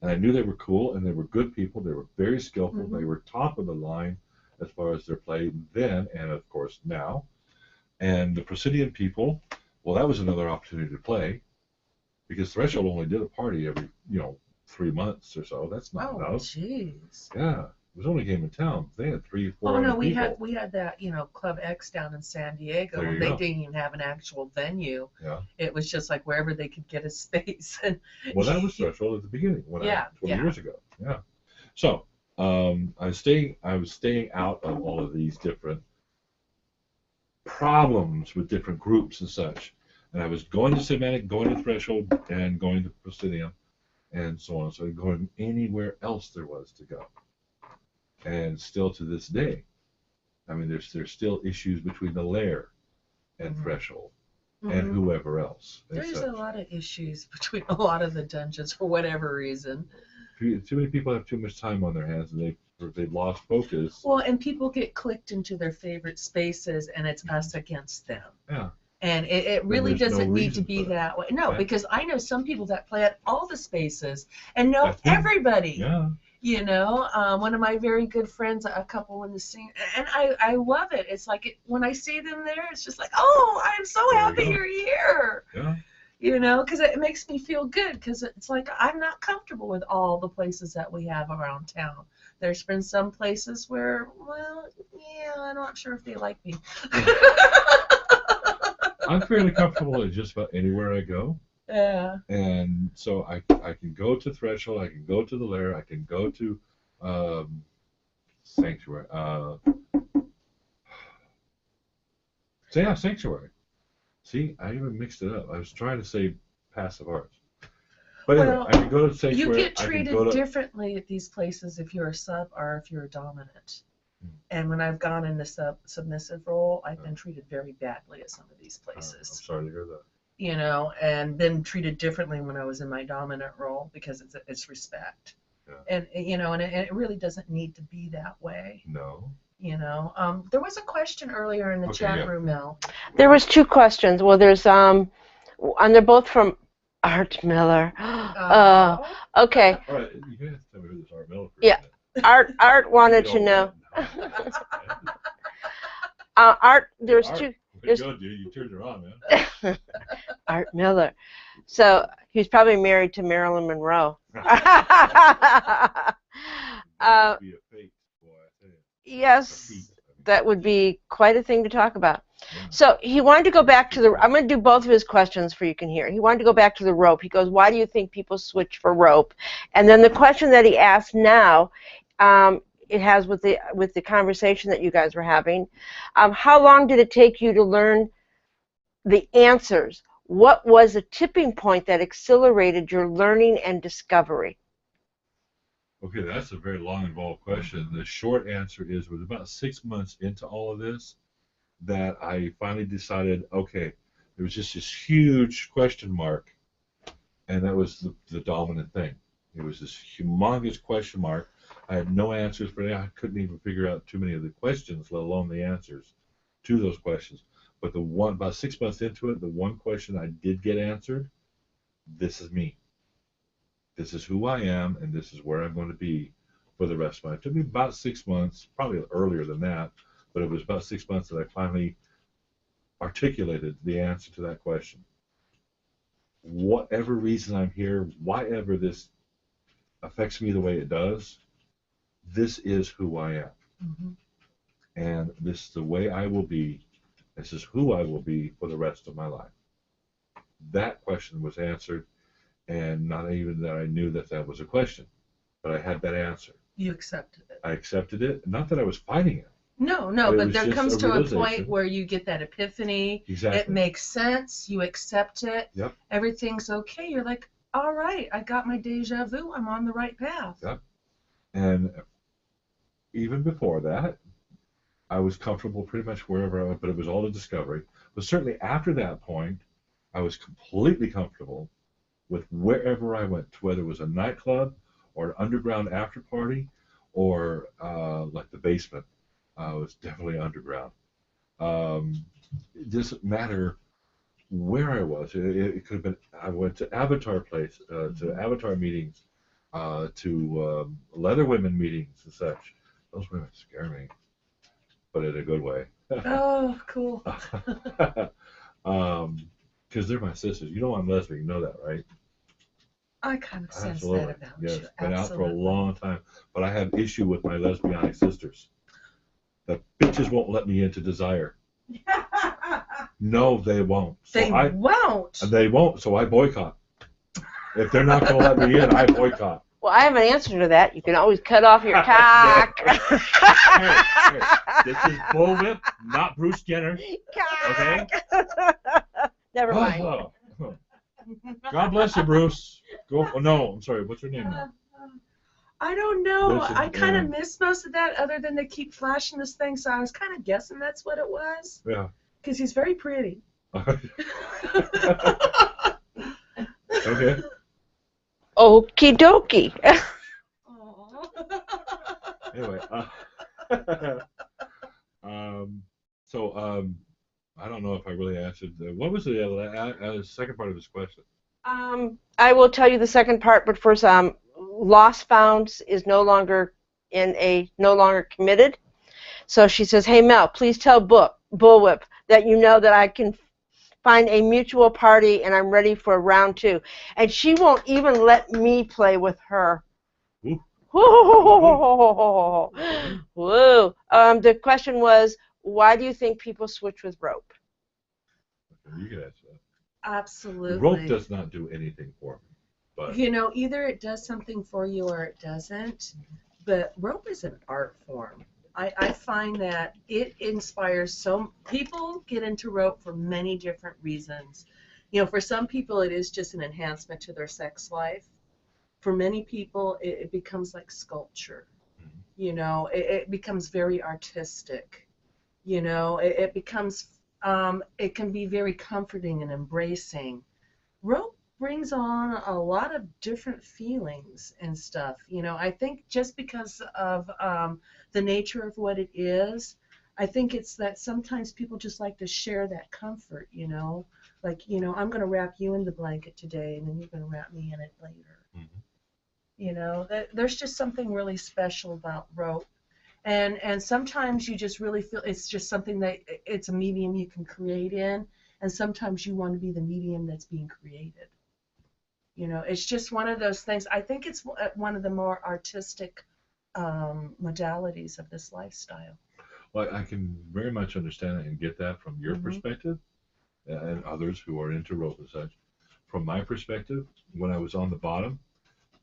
And I knew they were cool, and they were good people. They were very skillful. They were top of the line as far as their play then, and of course now. And the Proscenium people, well, that was another opportunity to play, because Threshold only did a party every, 3 months or so. That's not enough. Oh, jeez. Yeah. It was only a game in town. They had 300 or 400 Oh no, we people. had that, Club X down in San Diego. There you They go. didn't even have an actual venue. Yeah. It was just like wherever they could get a space. And Well, that was Threshold at the beginning, 20 years ago. Yeah. So I was staying out of all of these different problems with different groups and such. And I was going to Cinematic, going to Threshold, and going to Proscenium, and so on. So going anywhere else there was to go. And still to this day, I mean, there's still issues between the lair and Threshold and whoever else. There's a lot of issues between a lot of the dungeons for whatever reason. Too many people have too much time on their hands, and they've lost focus. Well, and people get clicked into their favorite spaces, and it's us against them. Yeah. And it really there's no doesn't need to reason be for that way. No, Yeah. because I know some people that play at all the spaces and know That's me. everybody. Yeah. One of my very good friends, a couple in the scene, and I love it. It's like when I see them there, it's just like, oh, I'm so There you happy go. you're here. Yeah. Because it makes me feel good, because it's like I'm not comfortable with all the places that we have around town. There's been some places where, well, yeah, I'm not sure if they like me. I'm fairly comfortable at just about anywhere I go. Yeah. And so I can go to Threshold, I can go to the Lair, I can go to Sanctuary. Sanctuary. See, I even mixed it up. I was trying to say Passive Arts. But anyway, Well, I can go to You Sanctuary. get I can treated go to, differently at these places if you're a sub or if you're a dominant. And when I've gone in the submissive role, I've been treated very badly at some of these I'm places. sorry to hear that. And then treated differently when I was in my dominant role, because it's respect. Yeah. And it really doesn't need to be that way. No. There was a question earlier in the Okay, chat yeah. room, Mel. There was two questions. Well, there's and they're both from Art Miller. Oh. Okay. All right, you have to tell me who this Art Miller person Yeah. is. Art wanted to know. Art, there's Art, two. way to There's go, dude. You turned it on, man. Art Miller. So he's probably married to Marilyn Monroe. Be a fake boy, I tell you. Yes, that would be quite a thing to talk about. Yeah. So he wanted to go back to the, I'm going to do both of his questions for you can hear. He wanted to go back to the rope. He goes, why do you think people switch for rope? And then the question that he asked now, it has with the conversation that you guys were having. How long did it take you to learn the answers? What was the tipping point that accelerated your learning and discovery? Okay, that's a very long, involved question. The short answer is, it was about 6 months into all of this that I finally decided, okay, there was just this huge question mark, and that was the dominant thing. It was this humongous question mark. I had no answers for it. I couldn't even figure out too many of the questions, let alone the answers to those questions. But about 6 months into it, the one question I did get answered, this is me. This is who I am, and this is where I'm going to be for the rest of my life. It took me about 6 months, probably earlier than that, but it was about 6 months that I finally articulated the answer to that question. Whatever reason I'm here, why-ever this affects me the way it does, this is who I am. Mm-hmm. And this is the way I will be. This is who I will be for the rest of my life. That question was answered, and not even that I knew that that was a question, but I had that answer. You accepted it. I accepted it. Not that I was fighting it. No, but there comes to a point where you get that epiphany. Exactly. It makes sense. You accept it. Yep. Everything's okay. You're like, all right, I got my deja vu. I'm on the right path. Yep. And even before that, I was comfortable pretty much wherever I went, but it was all a discovery. But certainly after that point, I was completely comfortable with wherever I went, whether it was a nightclub or an underground after party or like the basement. It was definitely underground. It doesn't matter where I was. It could have been, I went to Avatar Place, to Avatar meetings, to leather women meetings and such. Those women scare me, but in a good way. Oh, cool. Because they're my sisters. You know I'm lesbian, you know that, right? I kind of sense Absolutely. that about yes. you. Been out for a Absolutely. long time, but I have issue with my lesbianic sisters. The bitches won't let me into Desire. No, they won't. So They won't. They won't. So I boycott. If they're not going to let me in, I boycott. Well, I have an answer to that. You can always cut off your cock. Hey, this is Bullwhip, not Bruce Jenner. Okay? Never mind. Oh. God bless you, Bruce. Go. Oh, no, I'm sorry. What's your name now? I don't know. Listen, I kind of missed most of that, other than they keep flashing this thing, so I was kind of guessing that's what it was. Yeah. Because he's very pretty. Okay. Okie dokie. Anyway, I don't know if I really answered. What was the second part of his question? I will tell you the second part, but first, Lost Found is no longer committed. So she says, "Hey Mel, please tell Bullwhip that you know that I can find a mutual party and I'm ready for round 2." And she won't even let me play with her. Ooh. Whoa. The question was, why do you think people switch with rope? You can answer that. Absolutely. Rope does not do anything for me. But either it does something for you or it doesn't. But rope is an art form. I find that it inspires people get into rope for many different reasons. For some people it is just an enhancement to their sex life. For many people it becomes like sculpture. It becomes very artistic. It becomes it can be very comforting and embracing. Rope brings on a lot of different feelings and stuff. I think just because of the nature of what it is, I think it's that sometimes people just like to share that comfort, Like, you know, I'm going to wrap you in the blanket today, and then you're going to wrap me in it later. Mm-hmm. You know, there's just something really special about rope. And sometimes you just really feel it's just something that it's a medium you can create in, and sometimes you want to be the medium that's being created. You know, it's just one of those things. I think it's one of the more artistic modalities of this lifestyle. Well, I can very much understand it and get that from your Mhm. perspective and others who are into rope and such. From my perspective, when I was on the bottom,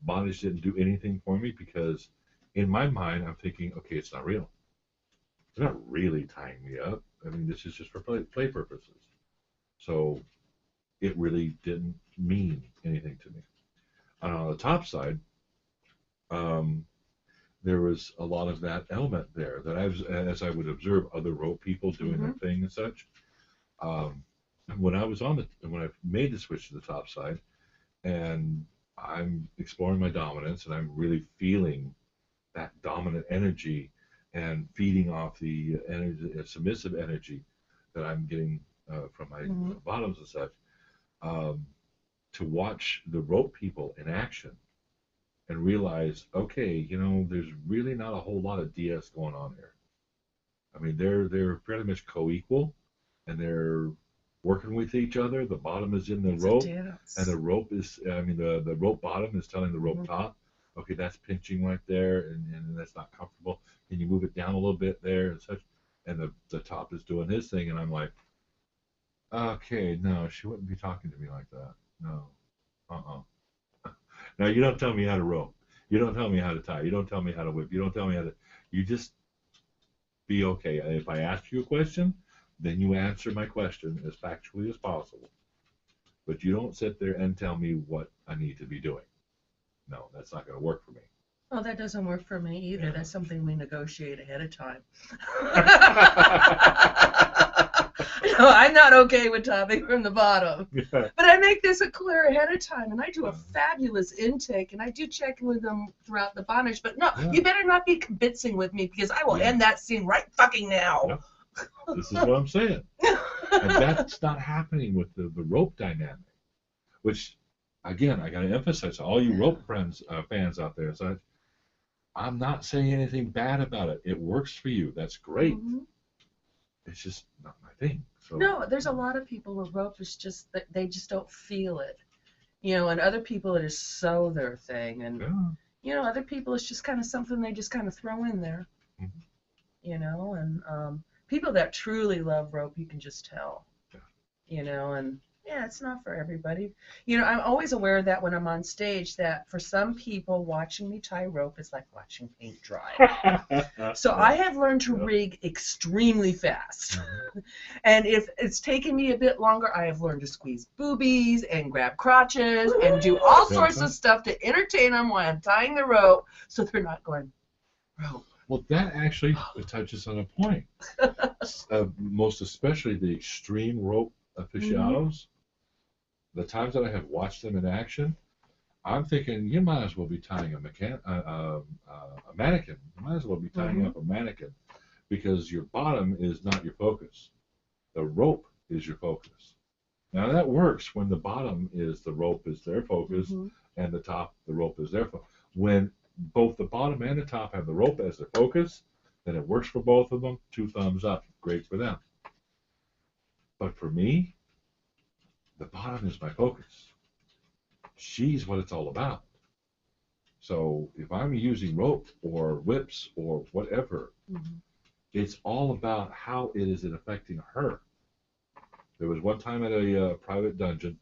bondage didn't do anything for me because in my mind, I'm thinking, okay, it's not real. They're not really tying me up. I mean, this is just for play purposes. So it really didn't mean anything to me. And on the top side, um, there was a lot of that element there that as I would observe other rope people doing their thing and such. Um, when I made the switch to the top side, and I'm exploring my dominance, and I'm really feeling that dominant energy and feeding off the energy, submissive energy that I'm getting from my bottoms and such. Um, to watch the rope people in action and realize, okay, you know, there's really not a whole lot of DS going on here. I mean, they're pretty much co-equal, and they're working with each other. The bottom is in the rope, and the rope is, I mean, the rope bottom is telling the rope top, okay, that's pinching right there, and that's not comfortable. Can you move it down a little bit there and such? And the top is doing his thing, and I'm like, okay, no, she wouldn't be talking to me like that. No, Now you don't tell me how to rope. You don't tell me how to tie. You don't tell me how to whip. You don't tell me how to. You just be okay. If I ask you a question, then you answer my question as factually as possible. But you don't sit there and tell me what I need to be doing. No, that's not going to work for me. Well, that doesn't work for me either. Yeah. That's something we negotiate ahead of time. No, I'm not okay with topping from the bottom. Yeah. But I make this clear ahead of time, and I do a fabulous intake, and I do check with them throughout the bondage. But no, you better not be convincing with me, because I will end that scene right fucking now. Yeah. This is what I'm saying. And that's not happening with the rope dynamic, which, again, I got to emphasize to all you rope fans out there. So I'm not saying anything bad about it. It works for you. That's great. Mm-hmm. It's just not my thing. So, no, there's a lot of people where rope is just that they just don't feel it, you know, and other people it is so their thing, and you know, other people it's just kind of something they just kind of throw in there, you know, and people that truly love rope, you can just tell, you know, and yeah, it's not for everybody. You know, I'm always aware of that when I'm on stage, that for some people, watching me tie rope is like watching paint dry. So I have learned to rig extremely fast. And if it's taken me a bit longer, I have learned to squeeze boobies and grab crotches and do all sorts of stuff to entertain them while I'm tying the rope, so they're not going, rope. Well, that actually touches on a point. Most especially the extreme rope aficionados. The times that I have watched them in action, I'm thinking you might as well be tying a mannequin. You might as well be tying up a mannequin, because your bottom is not your focus. The rope is your focus. Now that works when the bottom is the rope is their focus, and the top, the rope is their focus. When both the bottom and the top have the rope as their focus, then it works for both of them. 2 thumbs up. Great for them. But for me, the bottom is my focus. She's what it's all about. So if I'm using rope or whips or whatever, it's all about how it is affecting her. There was one time at a private dungeon,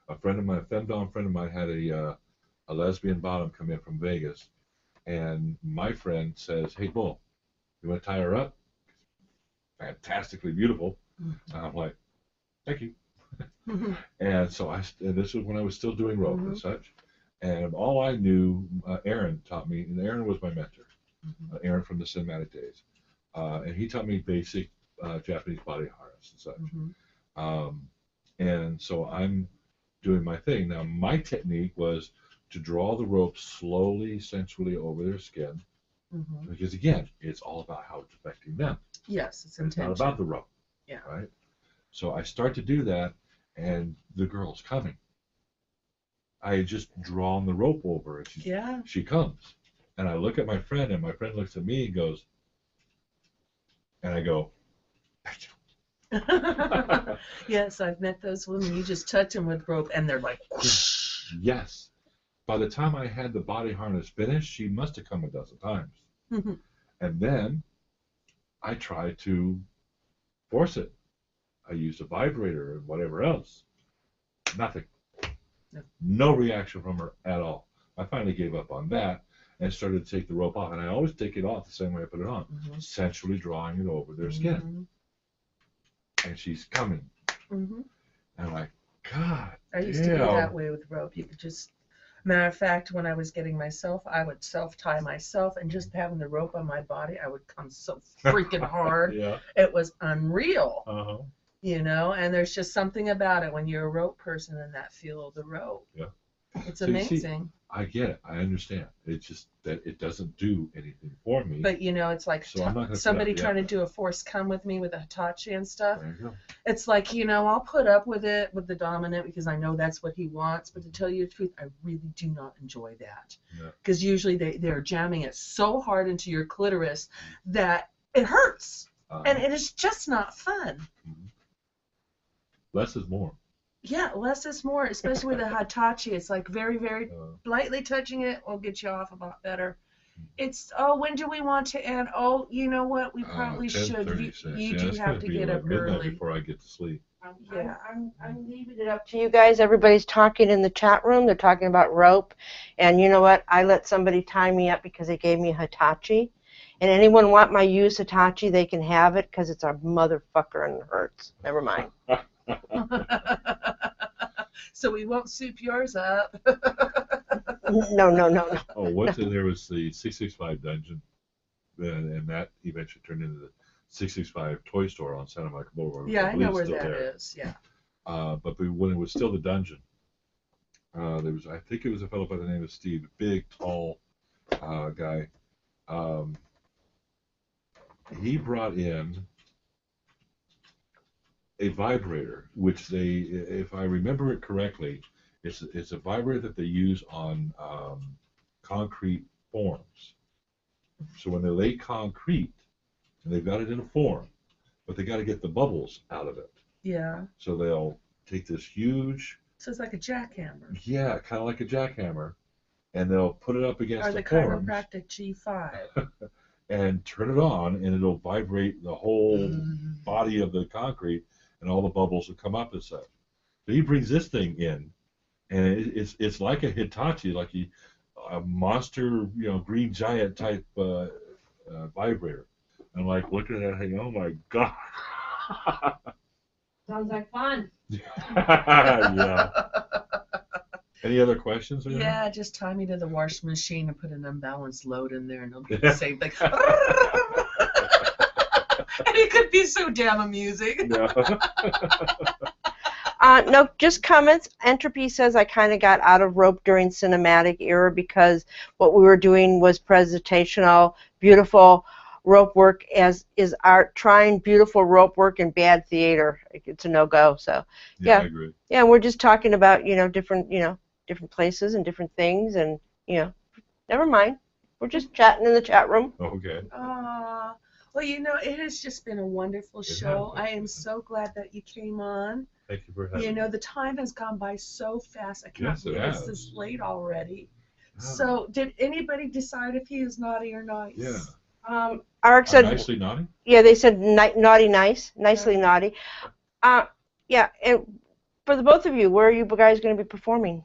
a femdom friend of mine had a lesbian bottom come in from Vegas, and my friend says, "Hey, Bull, you want to tie her up? Fantastically beautiful." And I'm like, "Thank you." And so and this was when I was still doing rope and such, and all I knew, Aaron taught me, and Aaron was my mentor, Aaron from the cinematic days, and he taught me basic Japanese body harness and such. And so I'm doing my thing. Now my technique was to draw the rope slowly, sensually over their skin, because again, it's all about how it's affecting them. Yes, it's intention. It's not about the rope. Yeah. Right. So I start to do that, and the girl's coming. I had just drawn the rope over, and she comes. And I look at my friend, and my friend looks at me and goes, and I go, thank you. Yes, I've met those women. You just touch them with rope, and they're like, whoosh. Yes. By the time I had the body harness finished, she must have come a dozen times. And then I tried to force it. I used a vibrator and whatever else. Nothing. No reaction from her at all. I finally gave up on that and started to take the rope off. And I always take it off the same way I put it on, sensually drawing it over their skin. And she's coming. And I'm like, God, I used to be that way with rope. You could just, matter of fact, when I was getting myself, I would self-tie myself, and just having the rope on my body, I would come so freaking hard. It was unreal. You know, and there's just something about it when you're a rope person and that feel of the rope. It's amazing. See, I get it. I understand. It's just that it doesn't do anything for me. But, you know, it's like somebody trying to do a forced come with me with a Hitachi and stuff. There you go. It's like, you know, I'll put up with it with the dominant because I know that's what he wants. But to tell you the truth, I really do not enjoy that. Because usually they're jamming it so hard into your clitoris that it hurts. And it is just not fun. Less is more. Yeah, less is more, especially with a Hitachi. It's like very, very lightly touching it will get you off a lot better. It's, when do we want to end? Oh, you know what? We probably should. You do have to get up early. Before I get to sleep. I'm leaving it up to you guys. Everybody's talking in the chat room. They're talking about rope. And you know what? I let somebody tie me up because they gave me a Hitachi. And anyone want my used Hitachi, they can have it because it's a motherfucker and it hurts. Never mind. So we won't soup yours up. No. Oh, there was the 665 dungeon, and that eventually turned into the 665 toy store on Santa Monica Boulevard. Yeah, I know where that is. Yeah. But when it was still the dungeon, I think it was a fellow by the name of Steve, big, tall guy. He brought in a vibrator, which if I remember it correctly, it's a vibrator that they use on concrete forms. So when they lay concrete, and they've got it in a form, but they got to get the bubbles out of it. Yeah. So they'll take this huge. So it's like a jackhammer. Yeah, kind of like a jackhammer, and they'll put it up against the forms. Or the chiropractic G5. And turn it on, and it'll vibrate the whole body of the concrete, and all the bubbles will come up and such. So he brings this thing in, and it's like a Hitachi, like a monster, green giant type vibrator. I'm like looking at that thing, oh my God. Sounds like fun. Yeah. Any other questions? Yeah, just tie me to the washing machine and put an unbalanced load in there, and it'll be the same thing. And it could be so damn amusing. No, just comments. Entropy says I kind of got out of rope during cinematic era because what we were doing was presentational, beautiful rope work as is art. Trying beautiful rope work in bad theater, it's a no-go. So yeah, I agree. Yeah, we're just talking about different different places and different things, and never mind. We're just chatting in the chat room. Okay. Well, it has just been a wonderful show. I am so glad that you came on. Thank you for having me. The time has gone by so fast. I cannot believe it's this late already. Yeah. So, did anybody decide if he is naughty or nice? Yeah. Arik said nicely naughty. Yeah, they said naughty, nice, nicely naughty. Yeah, and for the both of you, where are you guys going to be performing?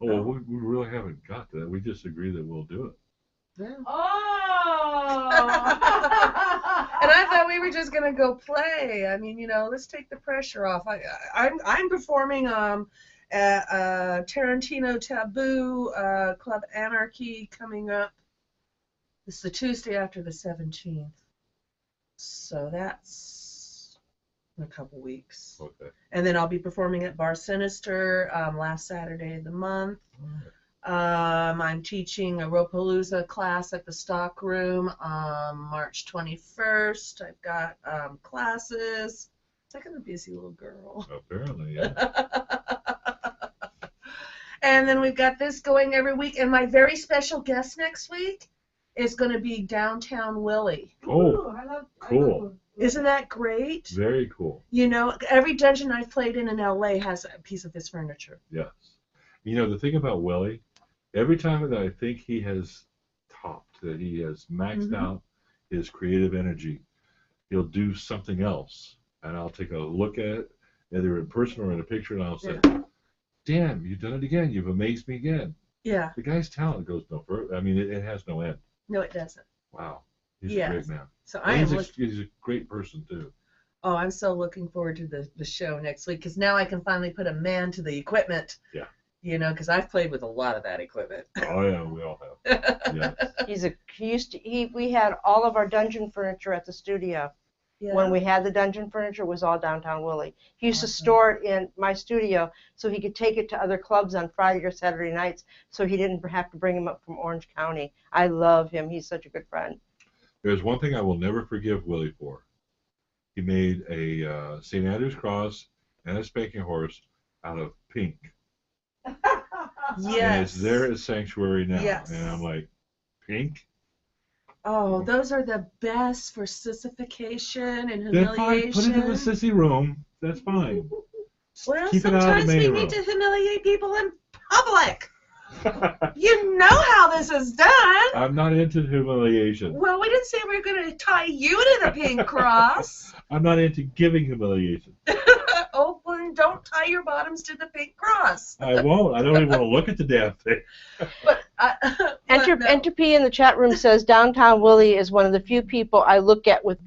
Oh, well, we really haven't got that. We just agree that we'll do it. Yeah. Oh! And I thought we were just gonna go play. I mean, let's take the pressure off. I'm performing at Tarantino Taboo Club Anarchy coming up. It's the Tuesday after the 17th. So that's in a couple weeks. Okay. And then I'll be performing at Bar Sinister last Saturday of the month. I'm teaching a Ropalooza class at the Stock Room March 21st. I've got classes. like I'm a busy little girl. Apparently, yeah. And then we've got this going every week. And my very special guest next week is going to be Downtown Willie. Oh, cool. Isn't that great? Very cool. You know, every dungeon I've played in LA has a piece of his furniture. Yes. You know, the thing about Willie, every time that I think he has topped, that he has maxed out his creative energy, he'll do something else. And I'll take a look at it, either in person or in a picture, and I'll say, damn, you've done it again. You've amazed me again. Yeah. The guy's talent goes no further. I mean, it has no end. No, it doesn't. Wow. He's a great man. So he's a great person, too. Oh, I'm so looking forward to the show next week, because now I can finally put a man to the equipment. Yeah. You know, because I've played with a lot of that equipment. Oh, yeah, we all have. Yeah. We had all of our dungeon furniture at the studio. Yeah. When we had the dungeon furniture, it was all Downtown Willie. He used to store it in my studio so he could take it to other clubs on Friday or Saturday nights, so he didn't have to bring him up from Orange County. I love him. He's such a good friend. There's one thing I will never forgive Willie for. He made a St. Andrew's cross and a spanking horse out of pink. Yes. And it's there at Sanctuary now. Yes. And I'm like, pink? Oh, those are the best for sissification and Then fine, humiliation. put it in the sissy room. That's fine. Well, Keep it out of the sometimes we main need room. to humiliate people in public. You know how this is done. I'm not into humiliation. Well, we didn't say we were going to tie you to the pink cross. I'm not into giving humiliation. Oh, well, don't tie your bottoms to the pink cross. I won't. I don't even want to look at the damn thing. But Enter P in the chat room says Downtown Willie is one of the few people I look at with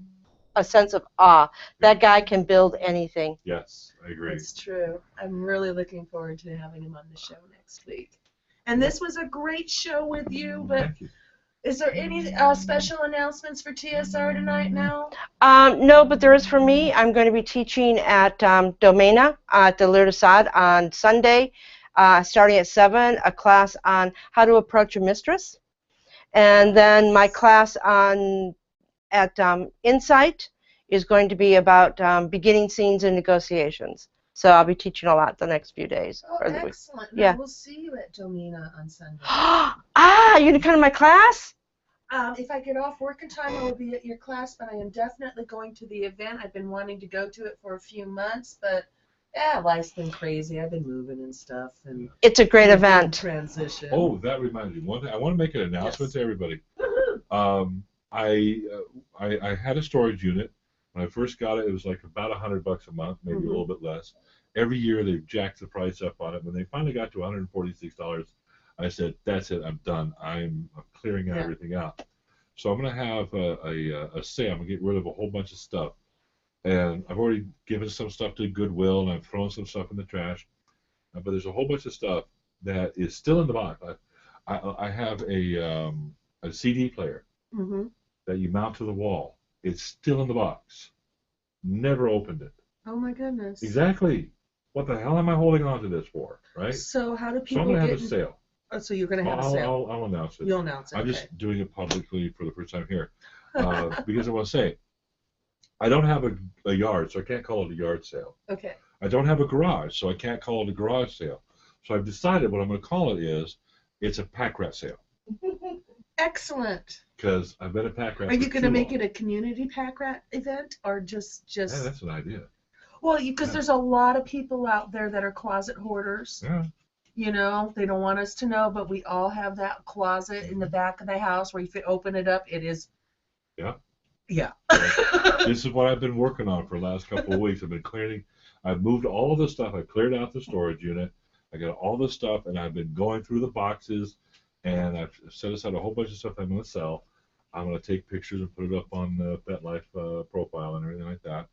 a sense of awe. That guy can build anything. Yes, I agree. It's true. I'm really looking forward to having him on the show next week. And this was a great show with you, but Thank you. is there any special announcements for TSR tonight now? No, but there is for me. I'm going to be teaching at Domena at the Lir Assad on Sunday, starting at 7, a class on how to approach a mistress. And then my class at Insight is going to be about beginning scenes and negotiations. So I'll be teaching a lot the next few days. Oh, or the week. excellent. Yeah. We'll see you at Domena on Sunday. You're going to come to my class? If I get off working time, I will be at your class, but I am definitely going to the event. I've been wanting to go to it for a few months, but life's been crazy. I've been moving and stuff. And It's a great event. Transition. Oh, that reminds me. One thing I want to make an announcement to everybody. I had a storage unit. When I first got it, it was like about $100 a month, maybe a little bit less. Every year they've jacked the price up on it. When they finally got to $146, I said, "That's it. I'm done. I'm clearing everything out." So I'm going to have a sale. I'm going to get rid of a whole bunch of stuff. And I've already given some stuff to Goodwill, and I've thrown some stuff in the trash. But there's a whole bunch of stuff that is still in the box. I have a CD player that you mount to the wall. It's still in the box. Never opened it. Oh my goodness. Exactly. What the hell am I holding on to this for, right? So how do So people I'm going to get... have a sale. Oh, so you're going to have a sale. I'll announce it. You'll announce it. I'm just doing it publicly for the first time here. Because I want to say, I don't have a yard, so I can't call it a yard sale. Okay. I don't have a garage, so I can't call it a garage sale. So I've decided what I'm going to call it is, it's a pack rat sale. Excellent. Because I've been a pack rat. Are you going to make it a community pack rat event, or just? Yeah, that's an idea. Well, because there's a lot of people out there that are closet hoarders. Yeah. You know, they don't want us to know, but we all have that closet in the back of the house where if you open it up, it is. Yeah. Yeah. This is what I've been working on for the last couple of weeks. I've been clearing. I've moved all of the stuff. I cleared out the storage unit. I got all this stuff, and I've been going through the boxes, and I've set aside a whole bunch of stuff I'm going to sell. I'm going to take pictures and put it up on the FetLife profile and everything like that.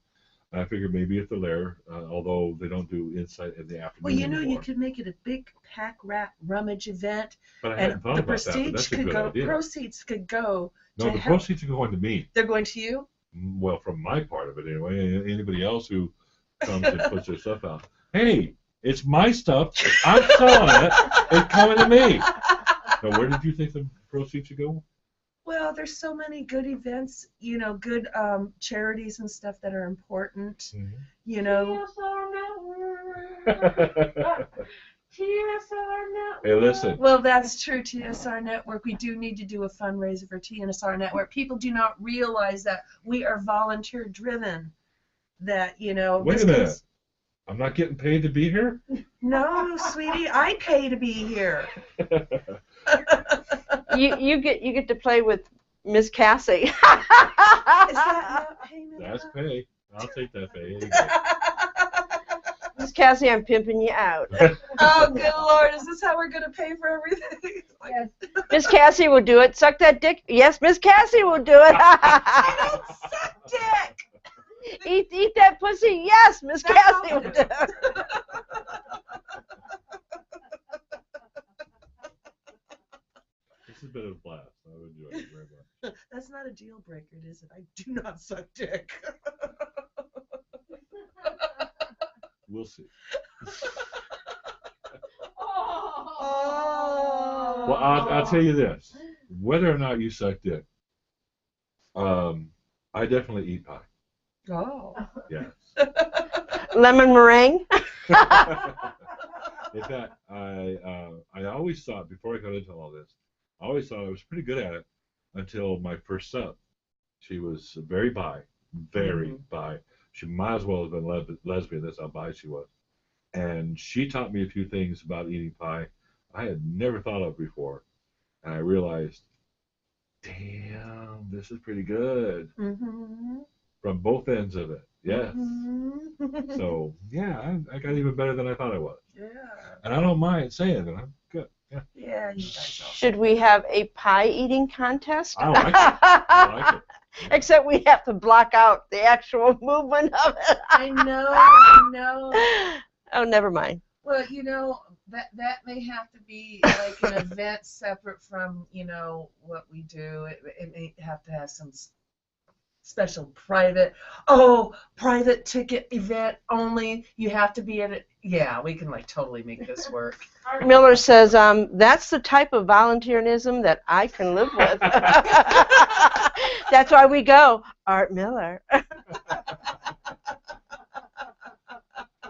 And I figured maybe at the Lair, although they don't do Insight in the afternoon Well, you know, anymore. you could make it a big pack rat rummage event, But I and hadn't thought the about that, but that's a good idea. proceeds could go. No, the proceeds are going to me. They're going to you? Well, from my part of it anyway. Anybody else who comes and puts their stuff out. Hey, it's my stuff. I'm selling it. It's coming to me. Now, where did you think the proceeds should go? Well, there's so many good events, you know, good charities and stuff that are important, you know. TSR Network. Hey, listen. Well, that's true, TSR Network. We do need to do a fundraiser for TSR Network. People do not realize that we are volunteer driven. That, you know. Wait a minute. I'm not getting paid to be here? No, sweetie, I pay to be here. You get to play with Miss Cassie. Is that not payment? That's pay. I'll take that pay. Miss Cassie, I'm pimping you out. Oh, good Lord. Is this how we're going to pay for everything? Yes. Miss Cassie will do it. Suck that dick. Yes, Miss Cassie will do it. I don't suck dick. Eat that pussy. Yes, Miss Cassie will do it. This has been a blast. I've enjoyed it very much. That's not a deal breaker, is it? I do not suck dick. We'll see. Oh. Well, I'll tell you this. Whether or not you suck dick, I definitely eat pie. Oh. Yes. Lemon meringue. In fact, I always thought, before I got into all this, I always thought I was pretty good at it until my first sub. She was very bi. She might as well have been lesbian. That's how bi she was. And she taught me a few things about eating pie I had never thought of before. And I realized, damn, this is pretty good. Mm-hmm. From both ends of it. Yes. Mm-hmm. So, yeah, I got even better than I thought I was. Yeah. And I don't mind saying it. I'm good. Yeah. Yeah, you guys all. Should we have a pie eating contest? I like it. I like it. Except we have to block out the actual movement of it. I know. Oh, never mind. Well, you know, that may have to be like an event separate from, you know, what we do. It may have to have some special private ticket event only. You have to be at it. Yeah, we can like totally make this work. Miller says, that's the type of volunteerism that I can live with. That's why we go, Art Miller.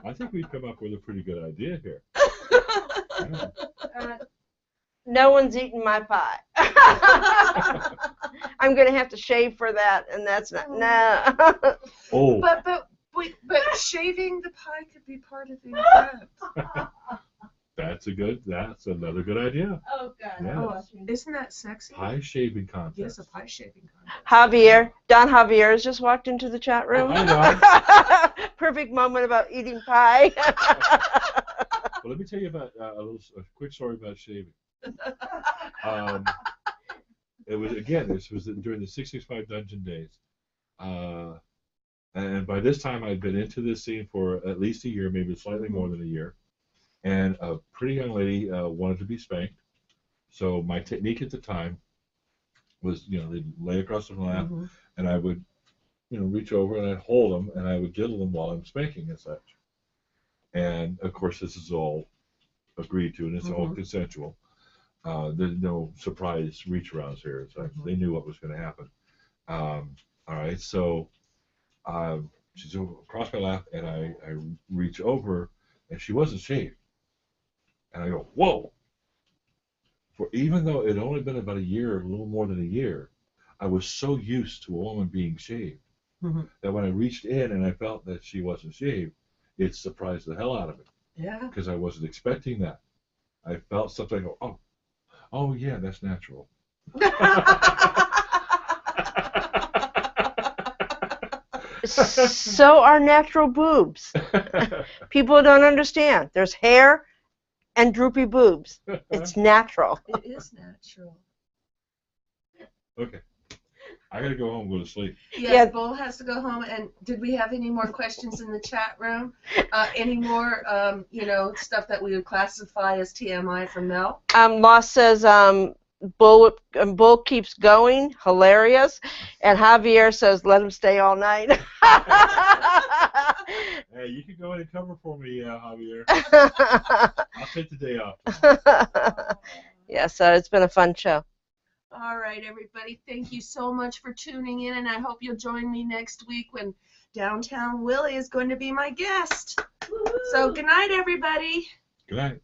I think we've come up with a pretty good idea here. Yeah. No one's eating my pie. I'm going to have to shave for that, and that's not, no. Oh. But shaving the pie could be part of the event. That's another good idea. Oh, God. Yes. I'm watching. Isn't that sexy? Pie shaving contest. Yes, a pie shaving contest. Javier, Don Javier has just walked into the chat room. Hi, Don. Perfect moment about eating pie. Well, let me tell you about a quick story about shaving. This was during the 665 Dungeon days. And by this time, I'd been into this scene for at least a year, maybe slightly more than a year. And a pretty young lady wanted to be spanked. So my technique at the time was, they'd lay across the lap, and I would, reach over and I'd hold them, and I would diddle them while I'm spanking and such. And, of course, this is all agreed to, and it's all consensual. There's no surprise reach-arounds here. So they knew what was going to happen. All right, so she's across my lap, and I reach over, and she wasn't shaved. And I go, whoa! Even though it had only been about a year, a little more than a year, I was so used to a woman being shaved that when I reached in and I felt that she wasn't shaved, it surprised the hell out of me. Yeah. Because I wasn't expecting that. I felt something go, oh yeah, that's natural. So are natural boobs. People don't understand. There's hair and droopy boobs. It's natural. It is natural. Okay. I gotta go home and go to sleep. Yeah, Bull has to go home. And did we have any more questions in the chat room? Any more, stuff that we would classify as TMI from Mel? Lost says, Bull keeps going, hilarious. And Javier says, let him stay all night. Hey, you can go ahead and cover for me, Javier. I'll take the day off. Yeah, so it's been a fun show. All right, everybody. Thank you so much for tuning in, and I hope you'll join me next week when Downtown Willie is going to be my guest. Woo-hoo! So good night, everybody. Good night.